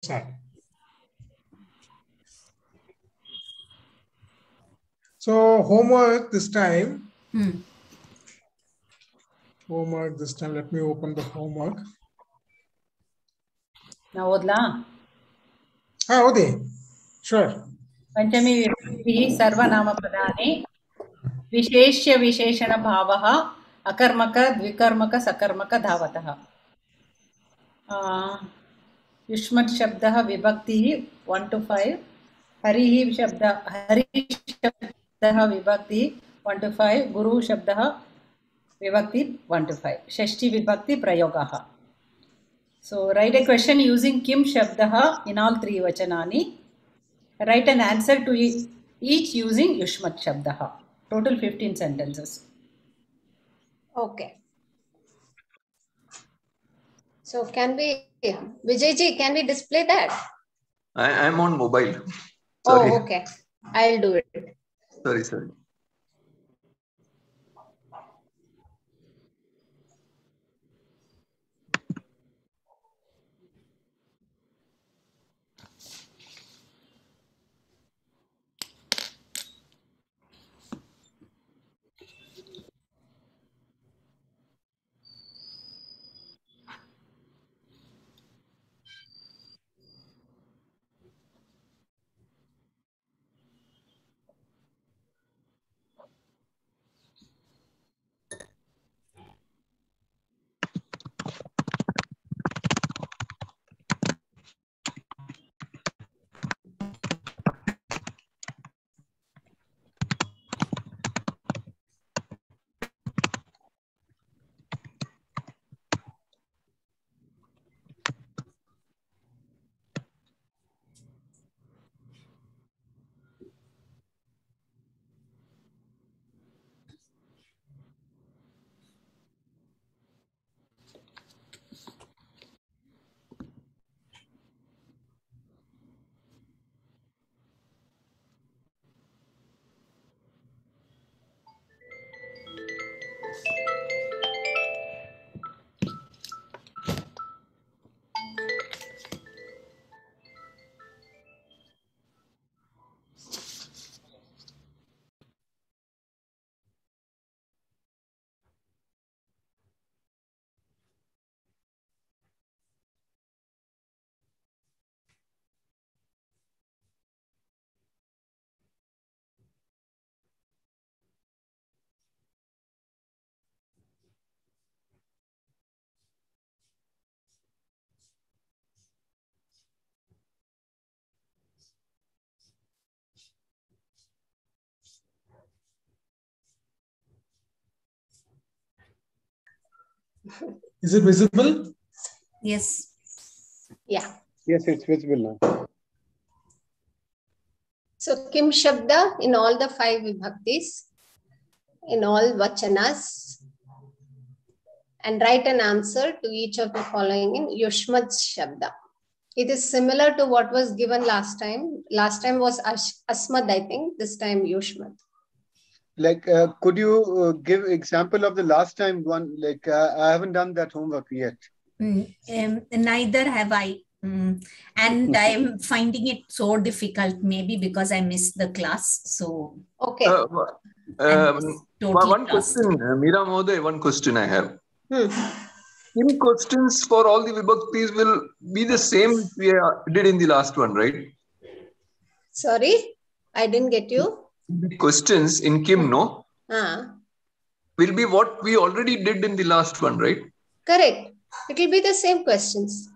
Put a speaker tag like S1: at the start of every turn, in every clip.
S1: side. So homework this time. Homework this time. Let me open the homework.
S2: Now, Odla.
S1: Okay. Sure.
S2: पंचमी विभक्तिः सर्वनामपदानि विशेष्य विशेषणभावः अकर्मक द्विकर्मक सकर्मक धावतः युष्मत् शब्दः विभक्तिः 1 to 5 हरिः शब्दः विभक्तिः 1 to 5 गुरुः शब्दः विभक्ति 1 to 5 षष्ठी विभक्ति प्रयोगः. So write a question using kim shabdah in all three vachanani. Write an answer to each using yushmat shabdah. Total 15 sentences.
S3: Okay. So can we, Vijayji, can we display that?
S4: I am on mobile. Sorry.
S3: Oh, okay. I'll do it.
S4: Sorry.
S1: Is it visible?
S3: Yes. Yeah.
S5: Yes, it's visible now.
S3: So kim shabda in all the 5 vibhaktis, in all vachanas, and write an answer to each of the following in yushmat shabda. It is similar to what was given last time. Last time was asmad, I think. This time yushmat.
S5: Like, could you give example of the last time one? Like, I haven't done that homework yet.
S6: Neither have I. And I'm finding it so difficult, maybe because I missed the class. So,
S3: okay.
S4: One question, Meera Mohoday, one question I have. In questions for all the vibhaktis will be the same we did in the last one, right?
S3: Sorry, I didn't get you.
S4: The questions in Kim, no? Will be what we already did in the last one, right?
S3: Correct. It will be the same questions.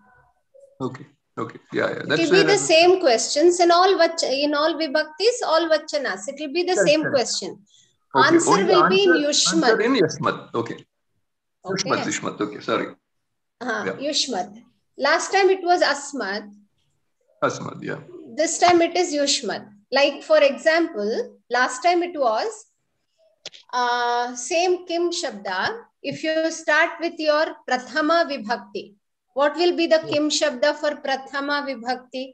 S4: Okay. Yeah.
S3: It will be the same questions in all vibhaktis, all vachanas. It will be the same question.
S4: Okay.
S3: Answer will be in yushmat.
S4: Answer in yushmat. Okay. Yushmat. Okay, sorry.
S3: Yeah. Yushmat. Last time it was asmad.
S4: Asmad, yeah.
S3: This time it is yushmat. Like for example, last time it was same kim shabda. If you start with your prathama vibhakti, what will be the kim shabda for prathama vibhakti?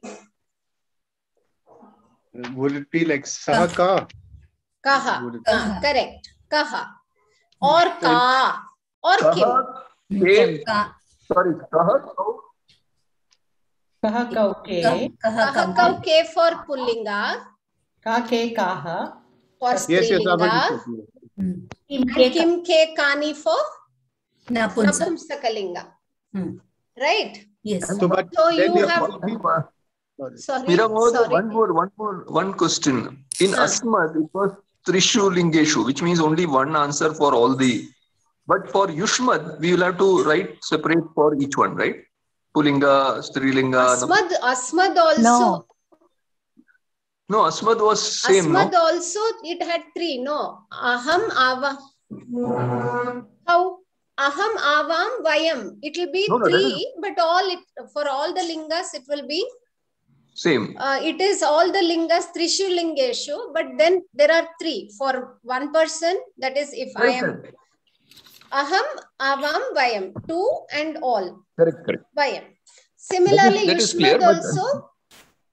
S5: Would it be like saha?
S3: Kaha. Correct. Kaha. Or ka. Or kim.
S4: Sorry, kaha.
S2: Kaha kau ke.
S3: Kaha kau ke for pullinga.
S2: Ka ke kaha.
S3: For strilinga.
S2: Kim
S3: And kim ke kani for
S6: Napumsakalinga.
S3: napumsakalinga. Right?
S6: Yes.
S3: So you have. Sorry.
S4: Mira Mohoday,
S3: Sorry.
S4: one question. In Asmad, it was Trishu Lingeshu, which means only one answer for all the. But for Yushmad, we will have to write separate for each one, right? Pulinga, Strilinga.
S3: Asmad also.
S4: No, Asmad was same.
S3: Asmad
S4: no?
S3: also, it had 3. No. Aham, ava. How? Aham, avam, vayam. It will be 3, but for all the lingas, it will be
S4: same.
S3: It is all the lingas Trishu Lingeshu, but then there are 3 for one person. That is, if I am aham, avam, vayam. 2 and all.
S4: Correct.
S3: Vayam. Similarly,
S4: that is clear,
S3: Yushmad also.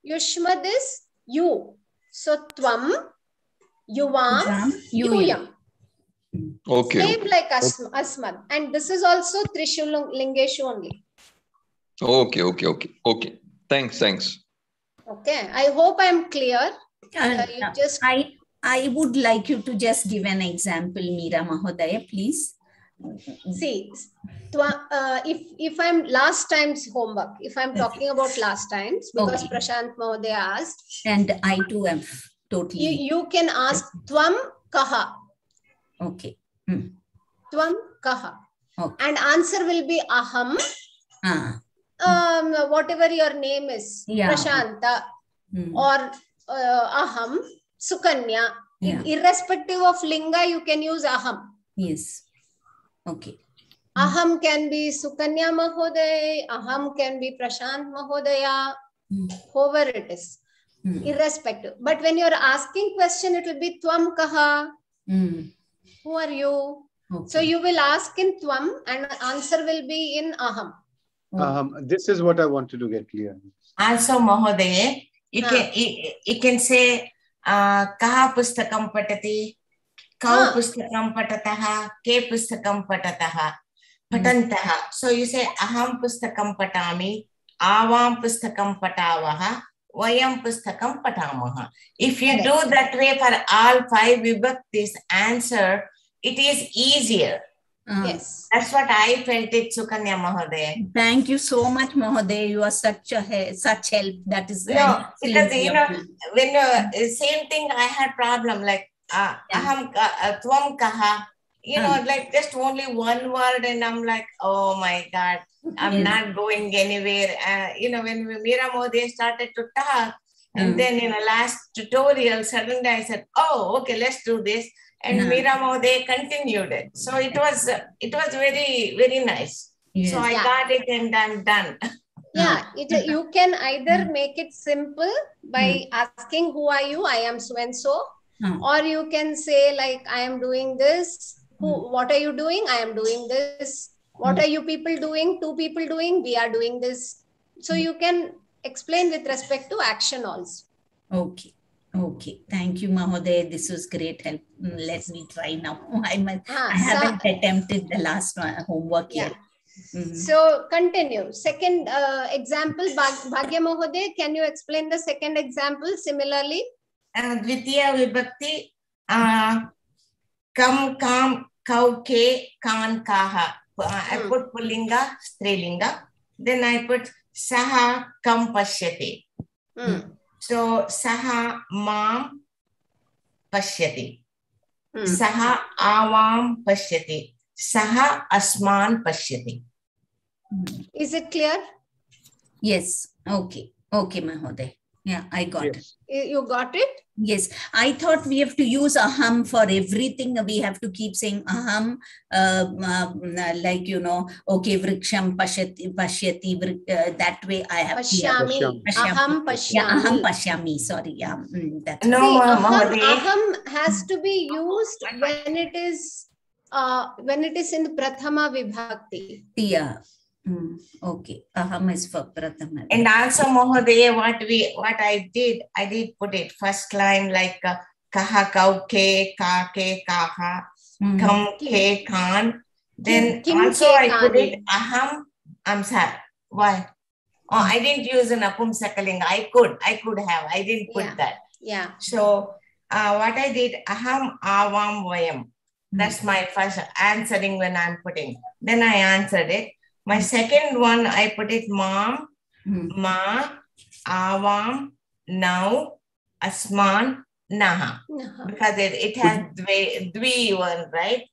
S3: Yushmad is you. So tvam, yuvam, yuyam.
S4: Okay.
S3: Same like Asmad. And this is also Trishu Lingeshu only.
S4: Okay. Thanks.
S3: Okay. I hope I am clear.
S6: I would like you to just give an example, Meera Mahodaya, please.
S3: See, if I'm last time's homework, if I'm talking about last times, because Prashant Mahodaya asked.
S6: And I too am totally.
S3: You can ask Tvam Kaha.
S6: Okay.
S3: Tvam Kaha.
S6: Okay.
S3: And answer will be Aham. Whatever your name is.
S6: Yeah.
S3: Prashanta. Or Aham. Sukanya. Yeah. Irrespective of Linga, you can use Aham.
S6: Yes. Okay.
S3: Aham can be Sukanya Mahoday, Aham can be Prashant Mahodaya, whoever it is, irrespective. But when you're asking question, it will be Tvam Kaha. Who are you? Okay. So you will ask in Tvam and answer will be in Aham.
S5: This is what I wanted to get clear.
S7: Also, Mahodaya, you can say Kaha Pustakam Patati. Kau pustakam patataha, ke pustakam patataha, patantaha. So you say aham pustakam patami, avam pustakam patavaha, vayam pustakam patamaha. If you do that way for all 5 vibhaktis answer, it is easier.
S3: Yes.
S7: That's what I felt it, Sukanya Mahodaya.
S6: Thank you so much, Mahodaya. You are such help. That is
S7: because when same thing I had problem like aham tvam kaha, like just only one word and I'm like, oh my God, I'm not going anywhere. When Meera Mahodaya started to talk and then in the last tutorial, suddenly I said, oh, okay, let's do this. And Meera Mahodaya continued it. So it was very, very nice. Yes. So I got it and I'm done.
S3: Yeah, you can either make it simple by asking, who are you? I am so-and-so. Or you can say like, I am doing this. What are you doing? I am doing this. What are you people doing? 2 people doing? We are doing this. So you can explain with respect to action also.
S6: Okay. Thank you, Mahodaya. This was great help. Let me try now. I haven't attempted the last one, homework yet.
S3: So continue. Second example, Bhagya Mahodaya, can you explain the second example similarly?
S7: Dvitiya vibhakti, kam, kau, ke, kan, kaha. I put pullinga, strilinga. Then I put saha, kam, pashyati. So saha, mam, pashyati. Saha, avam, pashyati. Saha, asman, pashyati.
S3: Is it clear?
S6: Yes. Okay, Mahodaya. Yeah, I got it.
S3: You got it?
S6: Yes. I thought we have to use aham for everything. We have to keep saying aham, vriksham pashyati, that way I have
S3: pashyami. Aham pashyami.
S6: Yeah, aham pashyami. Sorry. Yeah. That's
S3: aham has to be used when it is in the prathama vibhakti.
S6: Yeah. Okay. Aham is for prathama.
S7: And also, Mahodaya, what I did put it first line like kaha, kau, ke, ka, ke, kaha, kam, ke, kan. Then also I put it aham, I'm sorry. Why? Oh, I didn't use an apumsakalinga. I could have. I didn't put that.
S3: Yeah.
S7: So what I did, aham avam vayam. That's my first answering when I'm putting. Then I answered it. My second one, I put it mom, ma, avam, now, asman, naha. Because it has dvi one, right?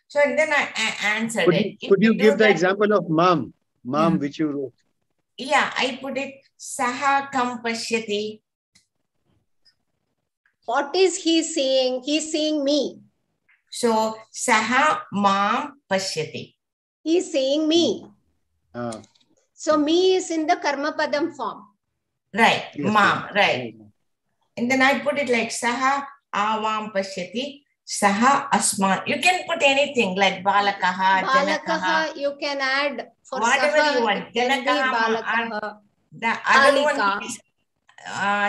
S7: So then I answered it.
S5: Could you give the example of mom, which you wrote?
S7: Yeah, I put it saha kam pashyati.
S3: What is he saying? He's saying me.
S7: So saha mam pashyati.
S3: He's saying me.
S5: Ah.
S3: So me is in the karma padam form.
S7: Right,
S5: Yes,
S7: mom,
S5: yes.
S7: right. And then I put it like saha avam pashyati, saha asman. You can put anything like balakaha, janakaha.
S3: Balakaha, you can add for
S7: Whatever
S3: saha,
S7: you want.
S3: it can be
S7: Janakaha,
S3: balakaha.
S7: The other
S3: Balika.
S7: one is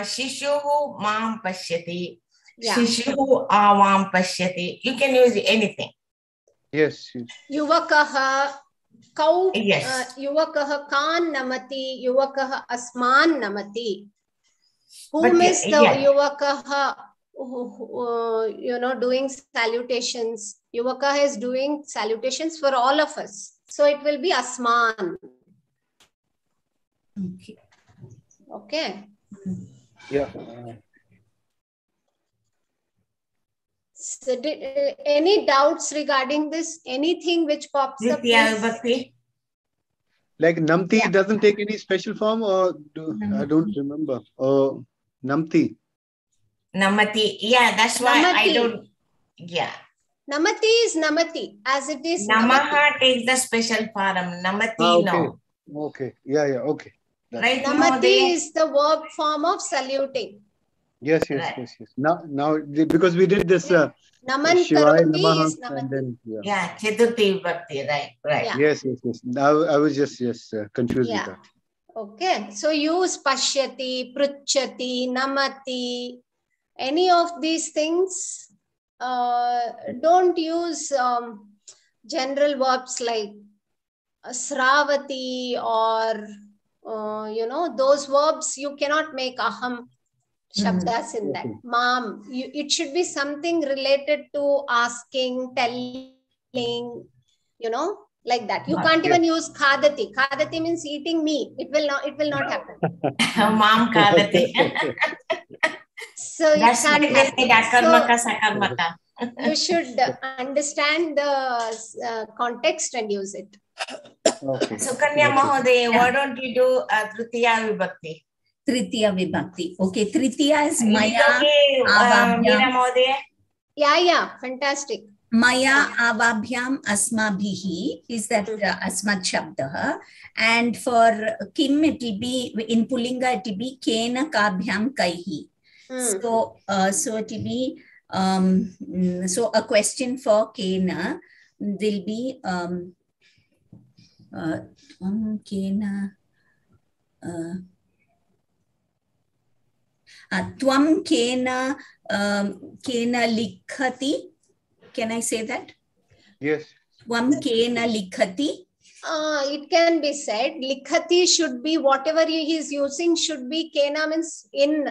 S7: shishuhu mam pashyati.
S3: Yeah.
S7: Shishuhu avam pashyati. You can use anything.
S5: Yes.
S3: Yuvakaha, kau,
S7: Yes.
S3: yuvakaha kan namati, yuvakaha asman namati. Whom
S7: But
S3: is the yuvakaha, doing salutations? Yuvakaha is doing salutations for all of us. So it will be asman.
S6: Okay.
S3: Okay.
S5: Yeah.
S3: So any doubts regarding this? Anything which pops up?
S7: Tritiya
S3: please?
S7: vibhakti.
S5: Like Namti doesn't take any special form, or I don't remember. Or Namti.
S7: Namati. Yeah, that's why I
S3: Namati.
S7: don't. Yeah.
S3: Namati is namati, as it is namati.
S7: Namaha takes the special form. Namati,
S5: Okay.
S7: no.
S5: Okay. Yeah. Okay.
S7: Right,
S3: Namati
S7: Mahodaya?
S3: is the verb form of saluting.
S5: Yes.
S7: Right.
S5: Now, because we did this Shivaya
S3: Namantaroti
S5: Namaha,
S3: is
S5: and
S3: namati.
S5: then
S7: Yeah, Chaturthi vibhakti. Right.
S3: Yeah.
S5: Yes. Now I was just confused with
S3: Yeah.
S5: that.
S3: Okay. So use pashyati, pruchati, namati. Any of these things. Don't use general verbs like sravati or those verbs you cannot make aham shabdas in that. Mom, it should be something related to asking, telling, like that. You can't even use khadati. Khadati means eating me. It will not happen.
S7: Mom kadati.
S3: So
S7: That's
S3: it
S7: why
S3: can't
S7: they said
S3: happen.
S7: akarmaka,
S3: So
S7: sakarmaka.
S3: you should understand the context and use it.
S5: Okay.
S7: Sukanya Mahodaya, why don't you do Tritiya vibhakti?
S6: Tritiya vibhakti. Okay, Tritiya is
S7: Is
S6: Maya
S7: it okay,
S6: avabhyam.
S7: Meena Mahodaya?
S3: Yeah, fantastic.
S6: Maya avabhyam asmabhihi is that asmat shabdah, and for Kim it will be in Pullinga it will be kena kabhyam kaihi. So it will be so a question for kena will be kena tvam kena likhati. Can I say that?
S5: Yes.
S6: Tvam kena likhati.
S3: It can be said. Likhati should be whatever he is using should be kena means in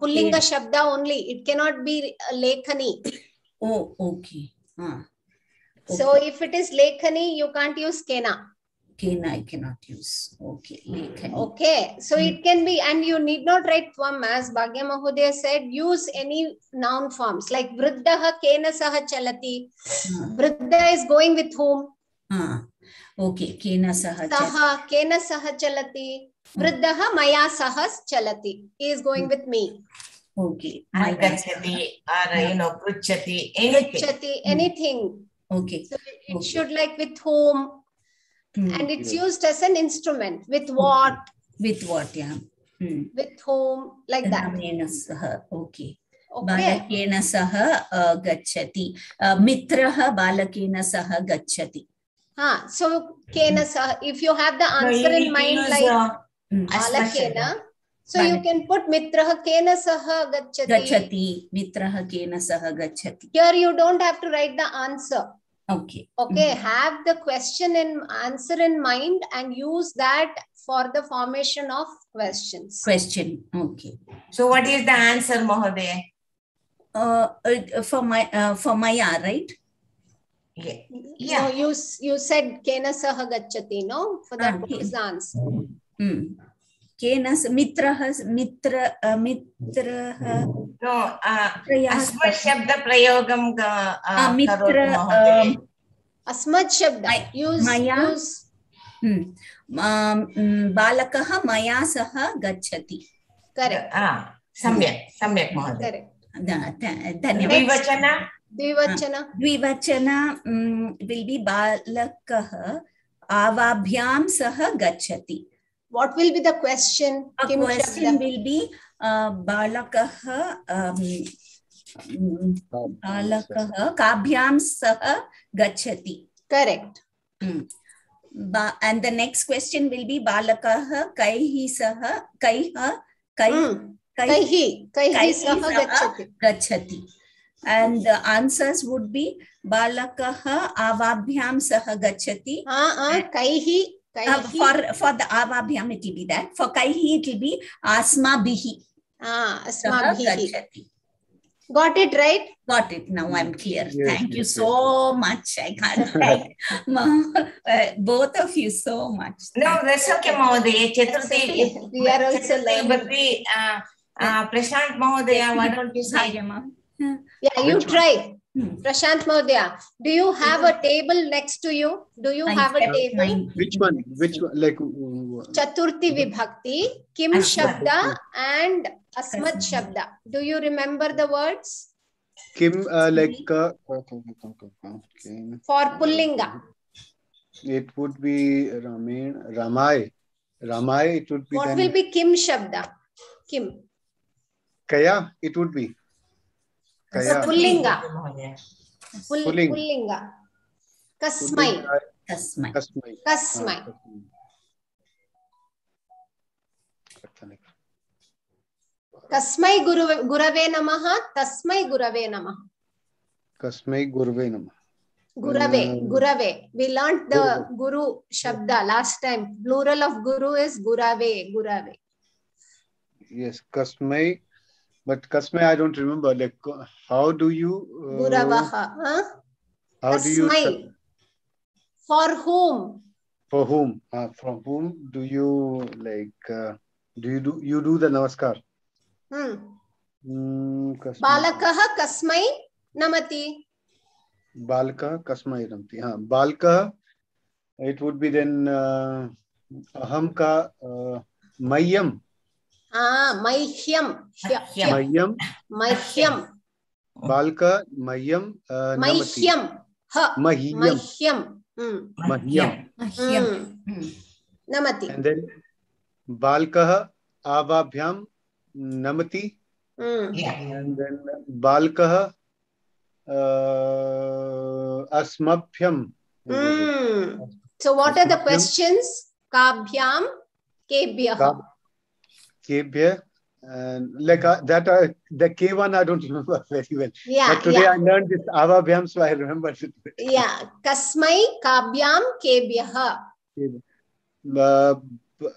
S3: Pullinga shabda only. It cannot be lekhani.
S6: Oh, okay.
S3: So if it is lekhani, you can't use kena.
S6: Kena I cannot use. Okay, lekhani.
S3: Okay, so it can be, and you need not write tvam, as Bhagya Mahodaya said, use any noun forms like vriddha kena saha chalati. Vriddha is going with whom?
S6: Okay, kena saha
S3: Saha, kena saha chalati. Vriddha maya saha chalati. He is going with me.
S6: Okay.
S7: Gachati or pruchati, anything.
S3: Pruchati, anything.
S6: Okay.
S3: So it should like with whom. And it's used as an instrument. With what?
S6: With what, yeah.
S3: With whom, like that.
S6: Okay.
S3: Okay.
S6: Balakena saha gachati. Mitraha balakena saha gachati.
S3: So kena saha, if you have the answer in mind like balakena, so you can put mitraha kena saha gachati.
S6: Gachati. Mitraha kena saha gachati.
S3: Here you don't have to write the answer.
S6: Okay.
S3: Okay, have the question and answer in mind and use that for the formation of questions.
S6: Question. Okay.
S7: So what is the answer, Mahodaya?
S6: For Maya, right?
S7: Yeah.
S3: No, you said Kena Saha Gacchati, no? For that, what is the answer?
S6: Kena Mitra.
S7: No, Asmat Shabda Prayogam
S6: Mitra.
S3: Asmat Shabda. Use.
S6: Balakaha Maya Saha Gacchati.
S3: Correct.
S7: Samyak Mahodaya.
S3: Correct.
S6: Dhanyavad.
S3: Dvivachana
S6: will be Balakaha Avabhyam Saha Gacchati.
S3: What will be the question?
S6: A question will be Balakaha Kabhyam Saha Gacchati.
S3: Correct.
S6: And the next question will be Balakaha Kaihi Saha Kaihi Saha Gacchati. And the answers would be Balakaha Avabhyam Saha Gacchati.
S3: Kaihi.
S6: For the Avabhyam it will be that. For Kaihi it will be Asmabhihi.
S3: Asmabhihi. Got it, right?
S6: Got it. Now I'm clear.
S5: Yes,
S6: Thank you so much. I can't thank both of you so much.
S7: No, that's okay, Mahodaya. Chaturthi.
S3: We are also learning.
S7: Prashant Mahodaya, why don't you say?
S3: Yeah, you try. Prashant Mahodaya, do you have a table next to you? Do you have a table?
S5: Which one? Like
S3: Chaturthi Vibhakti, Kim Shabda and Asmat Shabda. Do you remember the words?
S5: Kim
S3: For Pullinga.
S5: It would be Ramai. It would be.
S3: What will be Kim Shabda? Kim.
S5: Kaya. It would be. Kaya.
S3: Pullinga. Pullinga. Kasmai. Kasmai Gurave Namaha. Tasmai Gurave Namaha.
S5: Kasmai Gurave Namaha.
S3: Gurave. We learnt the Guru Shabda last time. Plural of Guru is Gurave.
S5: Yes, Kasmai. But Kasmai, I don't remember. Like, how do you?
S3: Guravaha.
S5: How do you?
S3: For whom?
S5: For whom? From whom do you like? Do you do the namaskar?
S3: Balakaha Kasmai Namati.
S5: Balaka Kasmai Namati. Balaka. It would be then Aham ka Mayam.
S3: Mahyam.
S5: Balka Mayam Namati. Mahyam.
S3: Namati.
S5: And then Balkaha Avabhyam Namati. And then Balkaha Asmabhyam.
S3: So what are the questions? Kabhyam, Kebhyah.
S5: Kebhyah. And like that, the K1 I don't remember very well.
S3: Yeah,
S5: but today I learned this Avabhyam, so I remembered it.
S3: Yeah, Kasmai Kabhyam Kebhyah.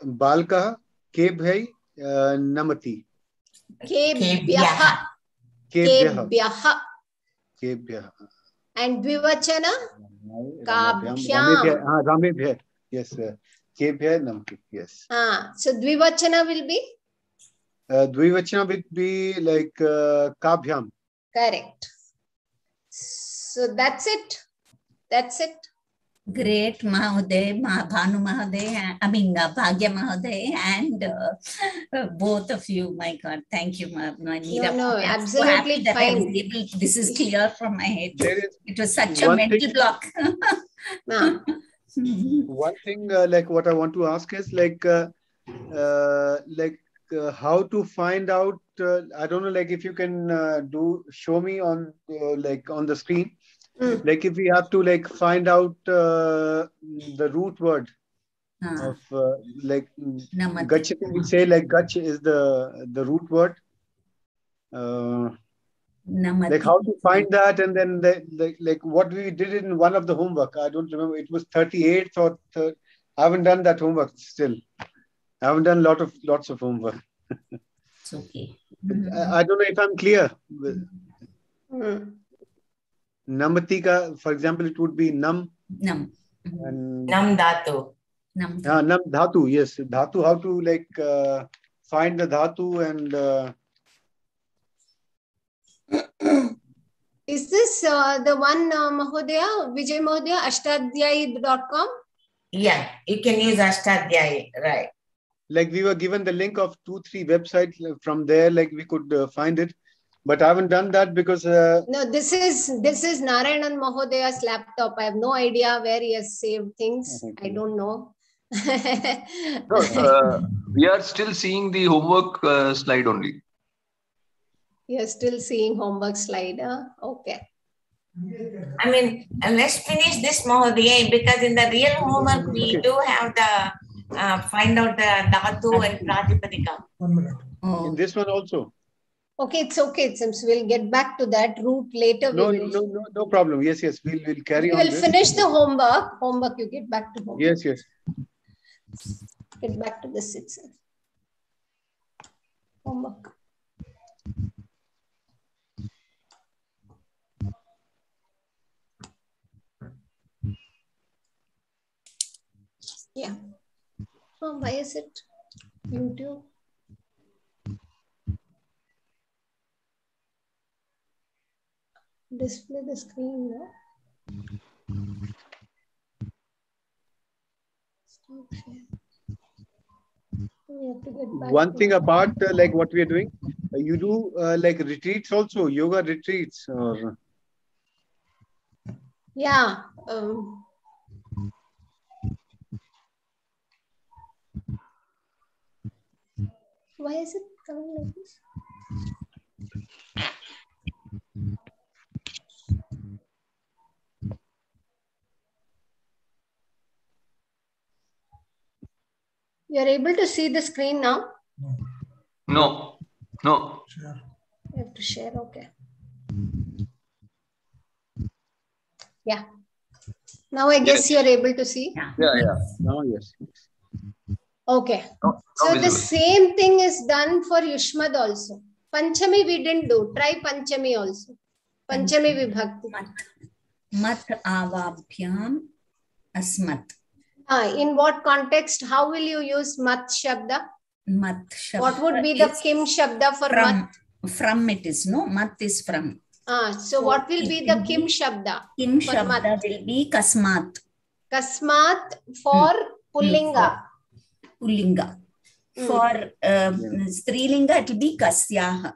S5: Balkaha Kebhyai Namati.
S3: Kebhyah. And Dvivachana? Kabhyam.
S5: Ramebhyah. Yes, Kebhyai Namati. Yes.
S3: So Dvivachana will be?
S5: Dvivachana would be like Kabhyam.
S3: Correct. So that's it.
S6: Great, Mahoday, Bhanu Mahoday, Bhagya Mahoday, and both of you. My God, thank you, Neera.
S3: No, absolutely
S6: so
S3: fine.
S6: This is clear from my head. It was such a mental block.
S5: One thing, like what I want to ask is how to find out. I don't know, like if you can show me on on the screen. Like if we have to find out the root word of Gachati, we say Gach is the root word. Like how to find that, and then like what we did in one of the homework. I don't remember. It was 38th or I haven't done that homework still. I haven't done lots of homework.
S6: It's okay.
S5: I don't know if I'm clear. Namatika, for example, it would be nam.
S6: Nam.
S5: And
S7: Nam dhatu.
S6: Nam.
S5: nam dhatu, yes. Dhatu, how to like find the dhatu and
S3: Is this the one, Mahodaya, Vijay Mahodaya, ashtadhyayi.com?
S7: Yeah, you can use Ashtadhyayi, right?
S5: like we were given the link of 2-3 websites from there, like we could find it, but I haven't done that because
S3: No, this is Narayanan Mahodaya's laptop. I have no idea where he has saved things. I don't know.
S4: No, we are still seeing the homework slide only.
S3: You're still seeing homework slide. Okay.
S7: I mean, let's finish this Mahodaya, because in the real homework we do have the find out the dhatu and pratipadika.
S1: 1 minute.
S6: Oh.
S5: in this one also.
S3: Okay, it's okay. Since we'll get back to that route later.
S5: No problem. Yes, we'll carry on.
S3: We will finish the homework. Homework, you get back to homework.
S5: Yes.
S3: Get back to this itself. Homework. Yeah. Oh, why is it YouTube? Display the screen now. Stop share. We have to get back
S5: One
S3: to
S5: thing apart, like what we are doing, you do like retreats also, yoga retreats, or
S3: yeah. Why is it coming like this? You are able to see the screen now?
S4: No.
S1: Sure.
S3: You have to share, okay. Yeah. Now I guess you are able to see.
S4: Yeah.
S5: no, yes.
S3: Okay.
S4: No
S3: So the
S4: visible.
S3: same thing is done for Yushmad also. Panchami we didn't do. Try Panchami also. Panchami Vibhakti.
S6: Mat avabhyam asmat.
S3: In what context? How will you use Mat Shabda?
S6: Mat shabda.
S3: What would be the
S6: is
S3: Kim Shabda for Mat?
S6: From it is, no? Mat is from.
S3: So what will be the Kim Shabda?
S6: Kim
S3: for
S6: shabda
S3: mat?
S6: will be kasmat.
S3: Kasmat for Pullinga.
S6: Pullinga. For Strilinga, it will be kasyaha.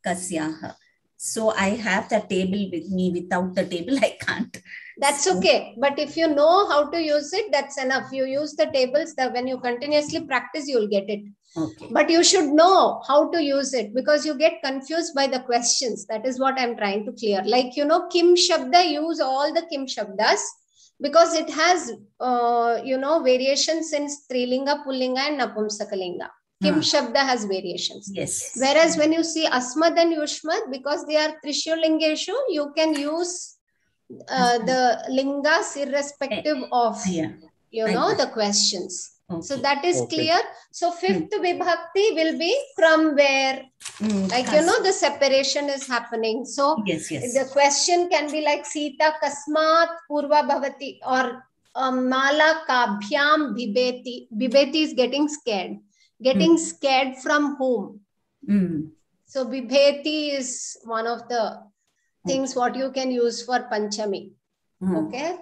S6: Kasyaha. So I have the table with me. Without the table, I can't.
S3: That's okay. But if you know how to use it, that's enough. You use the tables that when you continuously practice, you'll get it.
S6: Okay.
S3: But you should know how to use it because you get confused by the questions. That is what I'm trying to clear. Like, Kim Shabda, use all the Kim Shabdas because it has, variations in Strilinga, Pullinga and Napumsakalinga. Kim Shabda has variations.
S6: Yes.
S3: Whereas when you see Asmad and Yushmad, because they are Trishulingeshu, you can use the lingas irrespective of, the questions.
S6: Okay.
S3: So that is clear. So fifth vibhakti will be from where, the separation is happening. So
S6: yes.
S3: the question can be like Sita kasmat purva bhavati or mala kabhyam bibeti. Bibeti is getting scared. Getting scared from whom? So bibeti is one of the things what you can use for Panchami. Okay.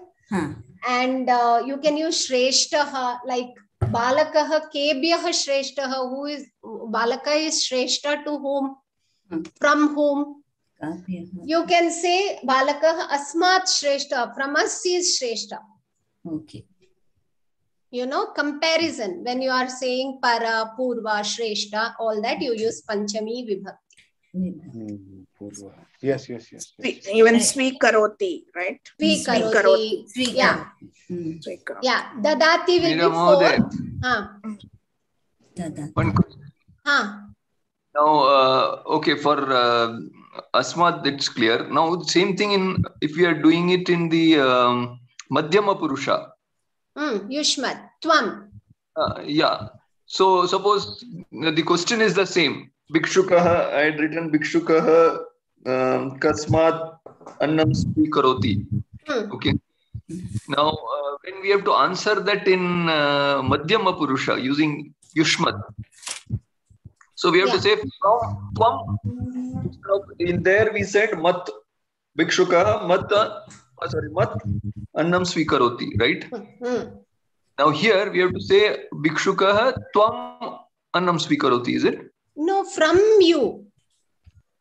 S3: And you can use Shreshtaha, like Balakaha Kebhyaha Shreshtaha, who is Balaka is Shreshta to whom? From whom? You can say Balakaha Asmat Shreshta, from us he is Shreshta.
S6: Okay.
S3: Comparison. When you are saying Para, Purva, Shreshta, all that you use Panchami Vibhakti.
S5: Yes.
S8: Even Swikaroti, right?
S3: Swikaroti. Yeah. Yeah. Dadati will be fourth.
S4: One question. Now, okay, for Asmat, it's clear. Now, same thing if we are doing it in the Madhyama Purusha.
S3: Yushmat. Tvam.
S4: Yeah. So suppose the question is the same. Bhikshukah, I had written Bhikshukah kasmat annam svikaroti. Okay. Now, when we have to answer that in Madhyama Purusha using Yushmat, so we have to say from Tvam. In there we said Mat Bhikshukah Mat annam svikaroti, right? Now here we have to say Bhikshukah Tvam annam svikaroti, is it?
S3: No, from you.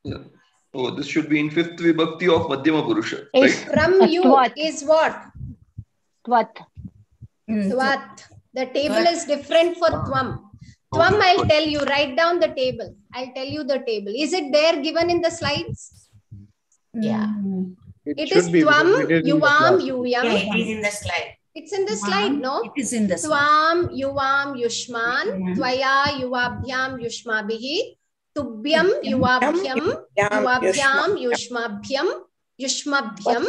S4: Yeah. Oh, this should be in fifth vibhakti of Madhyama Purusha.
S3: Right? From you
S9: Twat.
S3: is what?
S9: Twat.
S3: Twat. The table is different for Tvam. Tvam, I'll tell you. Write down the table. I'll tell you the table. Is it there given in the slides?
S7: Yeah.
S3: It is Tvam, Yuvam, Yuyam.
S7: Yeah, it is in the slide.
S3: It's in the slide, no?
S6: It is in the slide.
S3: Tvam, Yuvam, Yushman. Tvaya, Yuvabhyam, Yushmabihi. Tubhyam, Yuvabhyam. Yuvabhyam, Yushmabhyam. Yushmabhyam.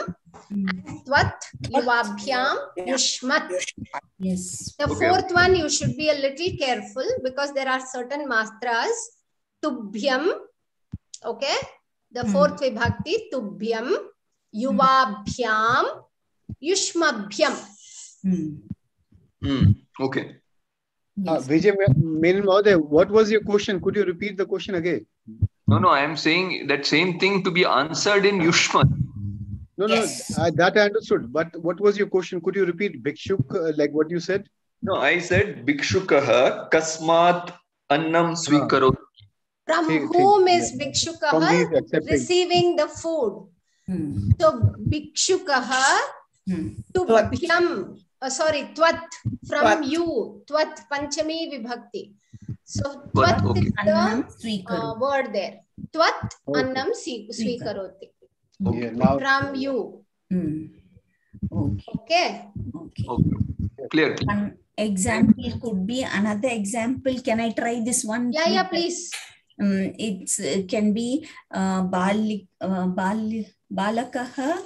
S3: Twat, Yuvabhyam, Yushmat.
S6: Yes.
S3: The fourth one, you should be a little careful because there are certain matras. Tubhyam. Okay. The fourth vibhakti, Tubhyam. Yuvabhyam. Yushmabhyam.
S4: Okay.
S5: Vijay Menon Mahoday, what was your question? Could you repeat the question again?
S4: No, I am saying that same thing to be answered in Yushmat.
S5: No, that I understood. But what was your question? Could you repeat Bhikshuk, like what you said?
S4: No, I said Bhikshukah kasmat annam svikaroti.
S3: From whom is Bhikshukah receiving the food? So Bhikshukah to Bhyam, Twat, from you, Twat, Panchami Vibhakti. So Twat is the word there. Twat annam svikaroti. From you. Okay.
S4: Clear.
S6: One example could be another example. Can I try this one?
S3: Yeah, please.
S6: It can be balakaha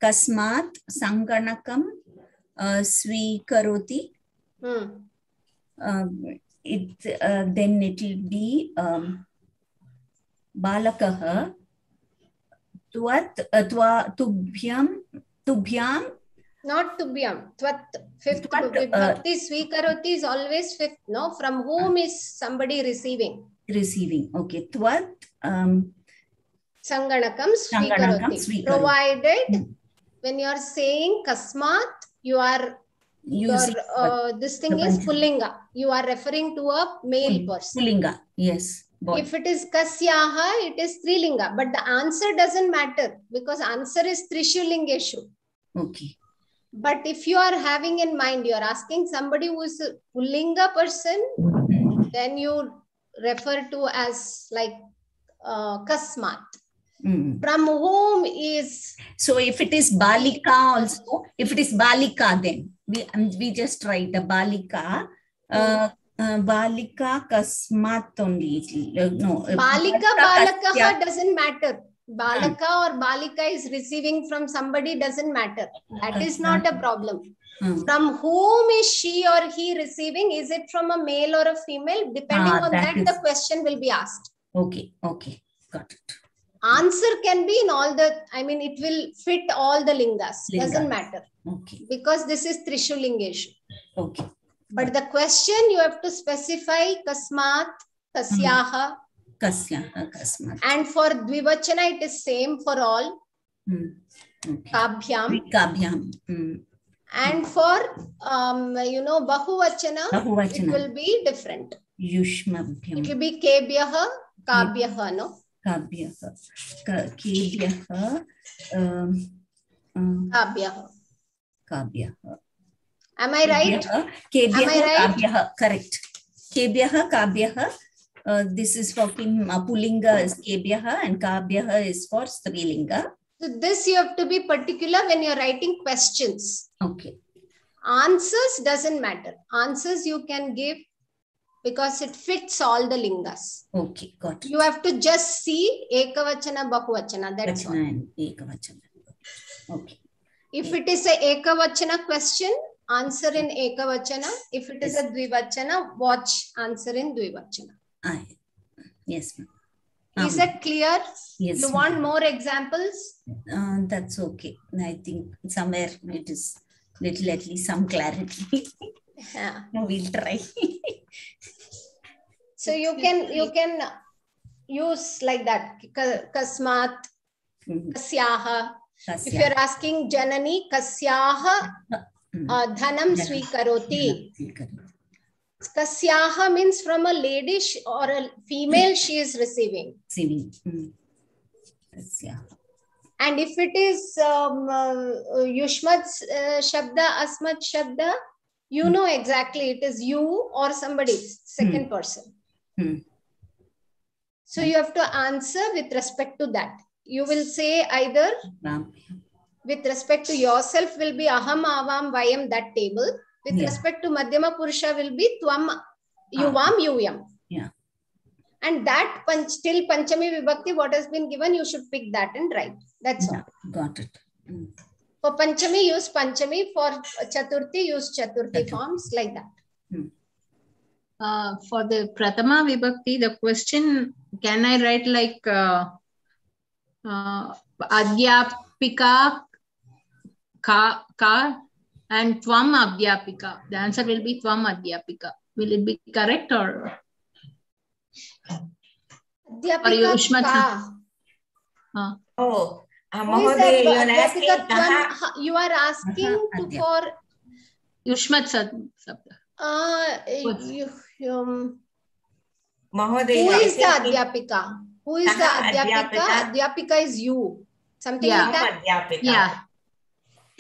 S6: kasmat sanganakam svikaroti. Then it will be balakaha tubhyam.
S3: Not tubhyam. Twat. Fifth vibhakti svikaroti is always fifth. No, from whom is somebody receiving?
S6: Receiving. Okay. Twat.
S3: Sanganakam svikaroti. Provided when you are saying kasmat, you are this thing is pullinga. You are referring to a male person.
S6: Pullinga. Yes.
S3: Boy. If it is kasyaha, it is strilinga. But the answer doesn't matter because answer is trishulingeshu.
S6: Okay.
S3: But if you are having in mind, you are asking somebody who is a pullinga person, then you refer to as like kasmat. From whom is...
S6: So if it is balika also, if it is balika, then we just write the balika. Balika kasmat only. No.
S3: Balaka doesn't matter. Balaka or balika is receiving from somebody doesn't matter. That is not a problem. From whom is she or he receiving? Is it from a male or a female? Depending on that, the question will be asked.
S6: Okay. Got it.
S3: Answer can be in all the, it will fit all the lingas. Doesn't matter.
S6: Okay.
S3: Because this is Trishulingeshu.
S6: Okay.
S3: But the question you have to specify kasmat, kasyaha.
S6: Kasyaha, kasmat.
S3: And for Dvivachana, it is same for all.
S6: Okay.
S3: Kabhyam. And for, Bahuvachana, it will be different.
S6: Yushmabhyam.
S3: It will be Kebhyaha, Kabhyaha, no?
S6: Kabhyaha. Kebhyaha. Kabhyaha.
S3: Am I right?
S6: Kebhyaha, Kabhyaha. Correct. Kebhyaha, Kabhyaha. This is for Pullinga is Kebhyaha and Kabhyaha is for Strilinga.
S3: So this you have to be particular when you're writing questions.
S6: Okay.
S3: Answers doesn't matter. Answers you can give because it fits all the lingas.
S6: Okay, got it.
S3: You have to just see Ekavachana, Bahuvachana. That's all.
S6: Ekavachana. Okay.
S3: If it is a Ekavachana question, answer in ekavachana. If it is a dvivachana, watch answer in dvivachana.
S6: Yes, ma'am.
S3: Is that clear?
S6: Yes.
S3: You want more examples?
S6: That's okay. I think somewhere it is little at least some clarity.
S3: Yeah.
S6: No, we'll try.
S3: So you can use like that. Kasmat, kasyaha. If you're asking Janani, kasyaha dhanam swikaroti. Kasyaha means from a lady or a female she is receiving. And if it is Yushmat Shabda, Asmat Shabda, you know exactly it is you or somebody, second person. So you have to answer with respect to that. You will say either with respect to yourself will be aham, avam, vayam, that table. With respect to Madhyama Purusha will be tvam, yuvam, yuyam.
S6: Yeah.
S3: And that till Panchami Vibhakti, what has been given, you should pick that and write. That's all.
S6: Got it.
S3: For Panchami, use Panchami. For Chaturthi, use Chaturthi forms like that.
S9: For the Prathama Vibhakti, the question, can I write like Adhyapika ka and Tvam Adhyapika? The answer will be Tvam Adhyapika. Will it be correct or?
S3: Adhyapika ka.
S7: Oh, Mahoday,
S3: you are asking for
S9: Yushmat Sabda.
S7: Mahoday,
S3: who is the Adhyapika? Who is the Adhyapika? Adhyapika is you. Something like that?
S9: Yeah.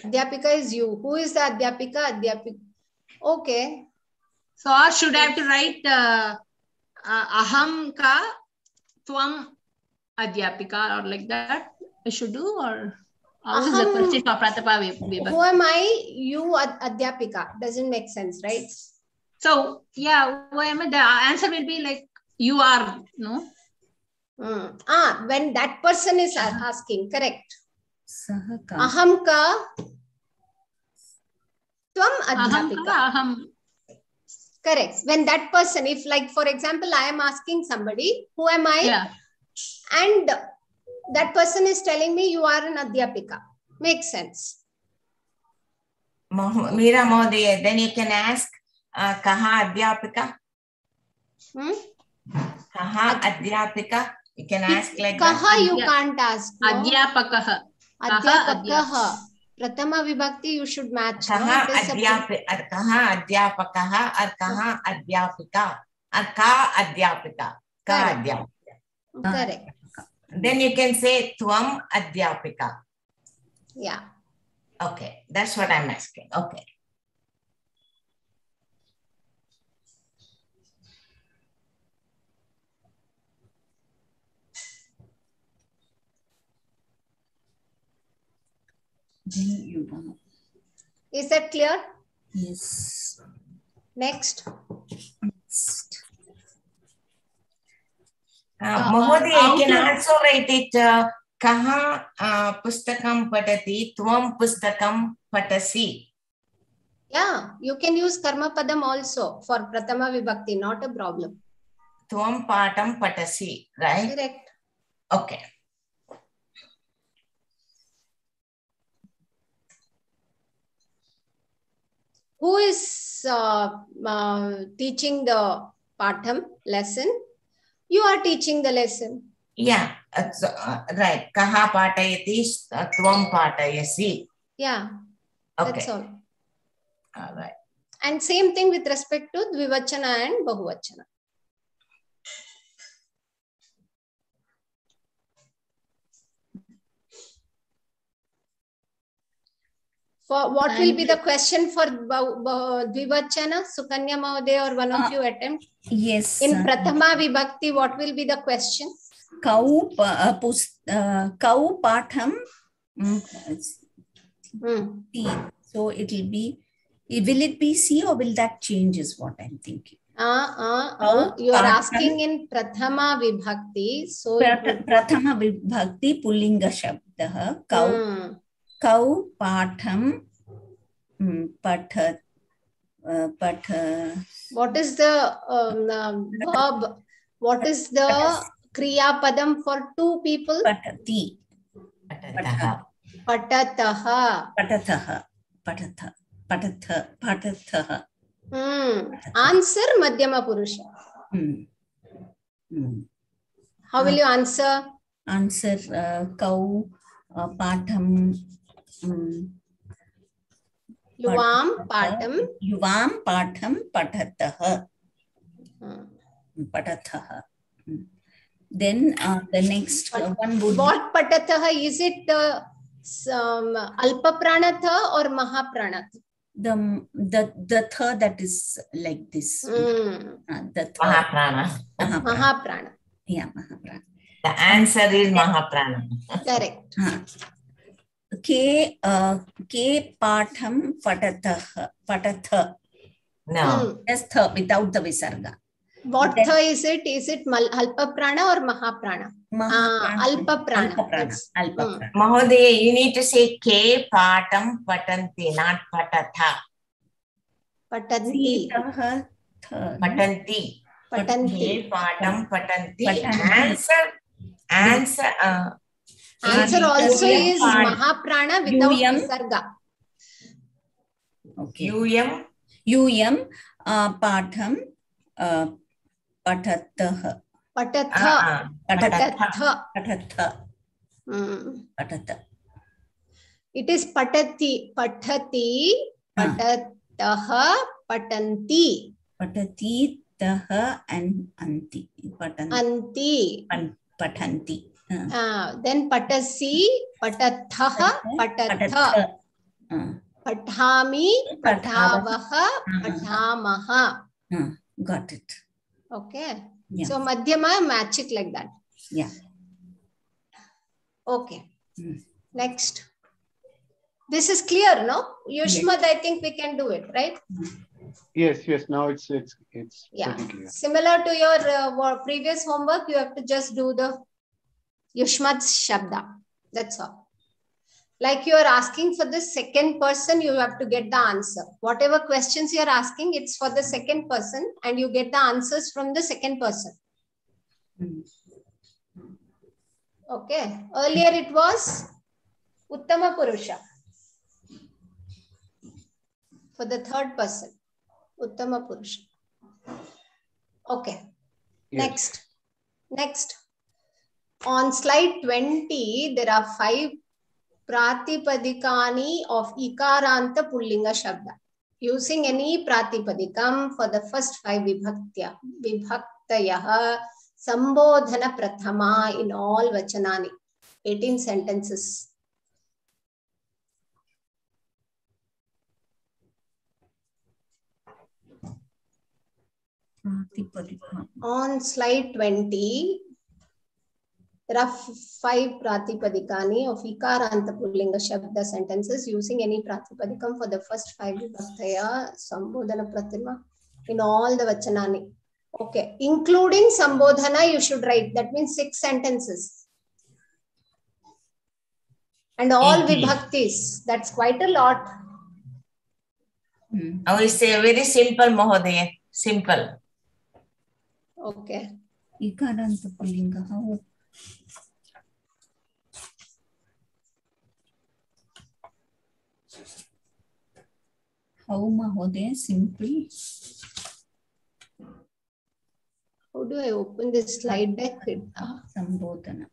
S3: Adhyapika is you. Who is the Adhyapika? Adhyapika. Okay.
S9: So, or should I have to write aham ka tvam Adhyapika or like that? I should do, or how is the question for Prathama Vibhakti?
S3: Who am I? You Adhyapika. Doesn't make sense, right?
S9: So, yeah, the answer will be like you are, no?
S3: When that person is asking, correct.
S6: Sahaka.
S3: Aham ka tvam Adhyapika. Correct. When that person, if like, for example, I am asking somebody, who am I?
S9: Yeah.
S3: And that person is telling me you are an Adhyapika. Makes sense.
S7: Meera Mahoday, then you can ask, Kaha Adhyapika? Kaha Adhyapika? You can ask like
S3: Kaha
S7: that.
S3: you can't ask. No?
S9: Adhyapakaha.
S3: Adhyapakaha. Prathama Vibhakti you should match.
S7: Kaha Adhyapakaha or Kaha Adhyapika or Ka Adhyapika. Ka Adhyapika.
S3: Correct.
S7: Then you can say Tvam Adhyapika.
S3: Yeah.
S7: Okay, that's what I'm asking. Okay.
S3: Is that clear?
S6: Yes.
S3: Next.
S7: Mahoday, you can also write it Kaha Pustakam Patati, Tvam Pustakam Patasi.
S3: Yeah, you can use Karma Padam also for Prathama Vibhakti, not a problem.
S7: Tvam Patam Patasi, right?
S3: Correct.
S7: Okay.
S3: Who is teaching the Patham lesson? You are teaching the lesson.
S7: Yeah, right. Kaha Patayati, Tvam Patayasi.
S3: Yeah,
S7: okay.
S3: That's all.
S7: All right.
S3: And same thing with respect to Dvivachana and Bahuvachana. For what will be the question for Dvivachana? Sukanya Mahoday or one of you attempt?
S6: Yes.
S3: In Prathama Vibhakti, what will be the question?
S6: Kau Patham. So it will be, will it be C or will that change is what I'm thinking.
S3: You are asking in Prathama Vibhakti. So
S6: Prathama Vibhakti Pullinga Shabda. Kau Patham Patha.
S3: What is the verb? What is the kriya padam for two people?
S6: Patati.
S7: Patataha.
S3: Patataha.
S6: Patataha. Patatha. Patatha. Patatha.
S3: Answer Madhyama Purusha. How will you answer?
S6: Answer Kau Patham.
S3: Yuvam Patam.
S6: Yuvam Patham Patataha. Patataha. Then the next one would
S3: what Patataha? Is it the Alpa Pranatha or Mahapranatha?
S6: The tha that is like this. The
S7: Mahaprana.
S3: Mahaprana.
S6: Yeah, Mahaprana.
S7: The answer is Mahaprana.
S3: Correct.
S6: Ke patham patatha.
S7: No.
S6: Just tha without the visarga.
S3: What tha is it? Is it Alpa Prana or Mahaprana? Alpa Prana.
S7: Mahodaya, you need to say Ke Patam Patanti, not Patatha.
S3: Patanti.
S7: Patanti.
S3: Patanti.
S7: Ke Patam Patanti. Answer
S3: also is Mahaprana without visarga.
S6: Okay.
S7: Yum
S6: Patham Patatha.
S3: Patatha. It is patati, patataha, patanti.
S6: Patati, taha, and anti.
S3: Anti.
S6: Patanti.
S3: Then patasi, patatha, patatha. Pathami, pathavaha, pathamaha.
S6: Got it.
S3: Okay.
S6: Yeah.
S3: So Madhyama, match it like that.
S6: Yeah.
S3: Okay. Next. This is clear, no? Yushmad, yes. I think we can do it, right?
S5: Yes. Now it's
S3: yeah.
S5: pretty clear.
S3: Similar to your previous homework, you have to just do the Yushmad Shabda. That's all. Like you are asking for the second person, you have to get the answer. Whatever questions you are asking, it's for the second person and you get the answers from the second person. Okay. Earlier it was Uttama Purusha. For the third person. Uttama Purusha. Okay. Yes. Next. On slide 20, there are 5 Pratipadikani of Ikaranta Pullinga Shabda. Using any Pratipadikam for the first 5 Vibhaktayaha Sambodhana Prathama in all Vachanani. 18 sentences. On slide 20, there are 5 Pratipadikani of Ikaranta Pullinga Shabda sentences using any Pratipadikam for the first 5 Vibhaktaya Sambodhana Pratima in all the Vachanani. Okay, including Sambodhana you should write. That means 6 sentences. And all Vibhaktis. That's quite a lot.
S7: I will say very simple, Mahodaya. Simple.
S3: Okay.
S6: Ikaranta Pullinga. How Mahodaya? Simple.
S3: How do I open this slide deck?
S6: Sambodhana.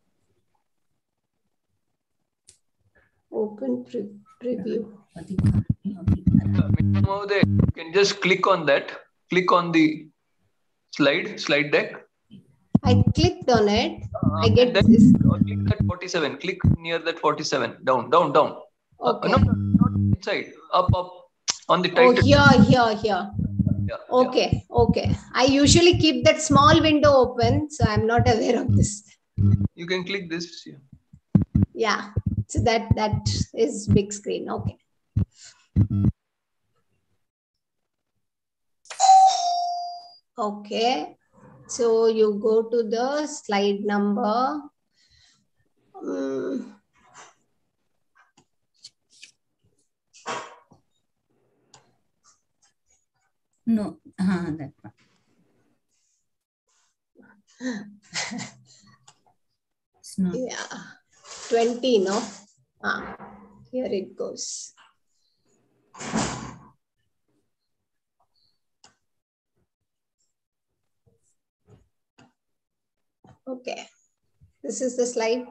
S3: Open preview.
S4: Mahodaya, you can just click on that. Click on the slide deck.
S3: I clicked on it. I get this.
S4: Click that 47. Click near that 47. Down.
S3: Okay.
S4: No, not inside. Up. On the title.
S3: Oh, here. Yeah. Okay. I usually keep that small window open, so I'm not aware of this.
S4: You can click this.
S3: Yeah. So that is big screen. Okay. Okay. So you go to the slide number.
S6: No, that one. It's not.
S3: Yeah, 20, no? Here it goes. Okay, this is the slide.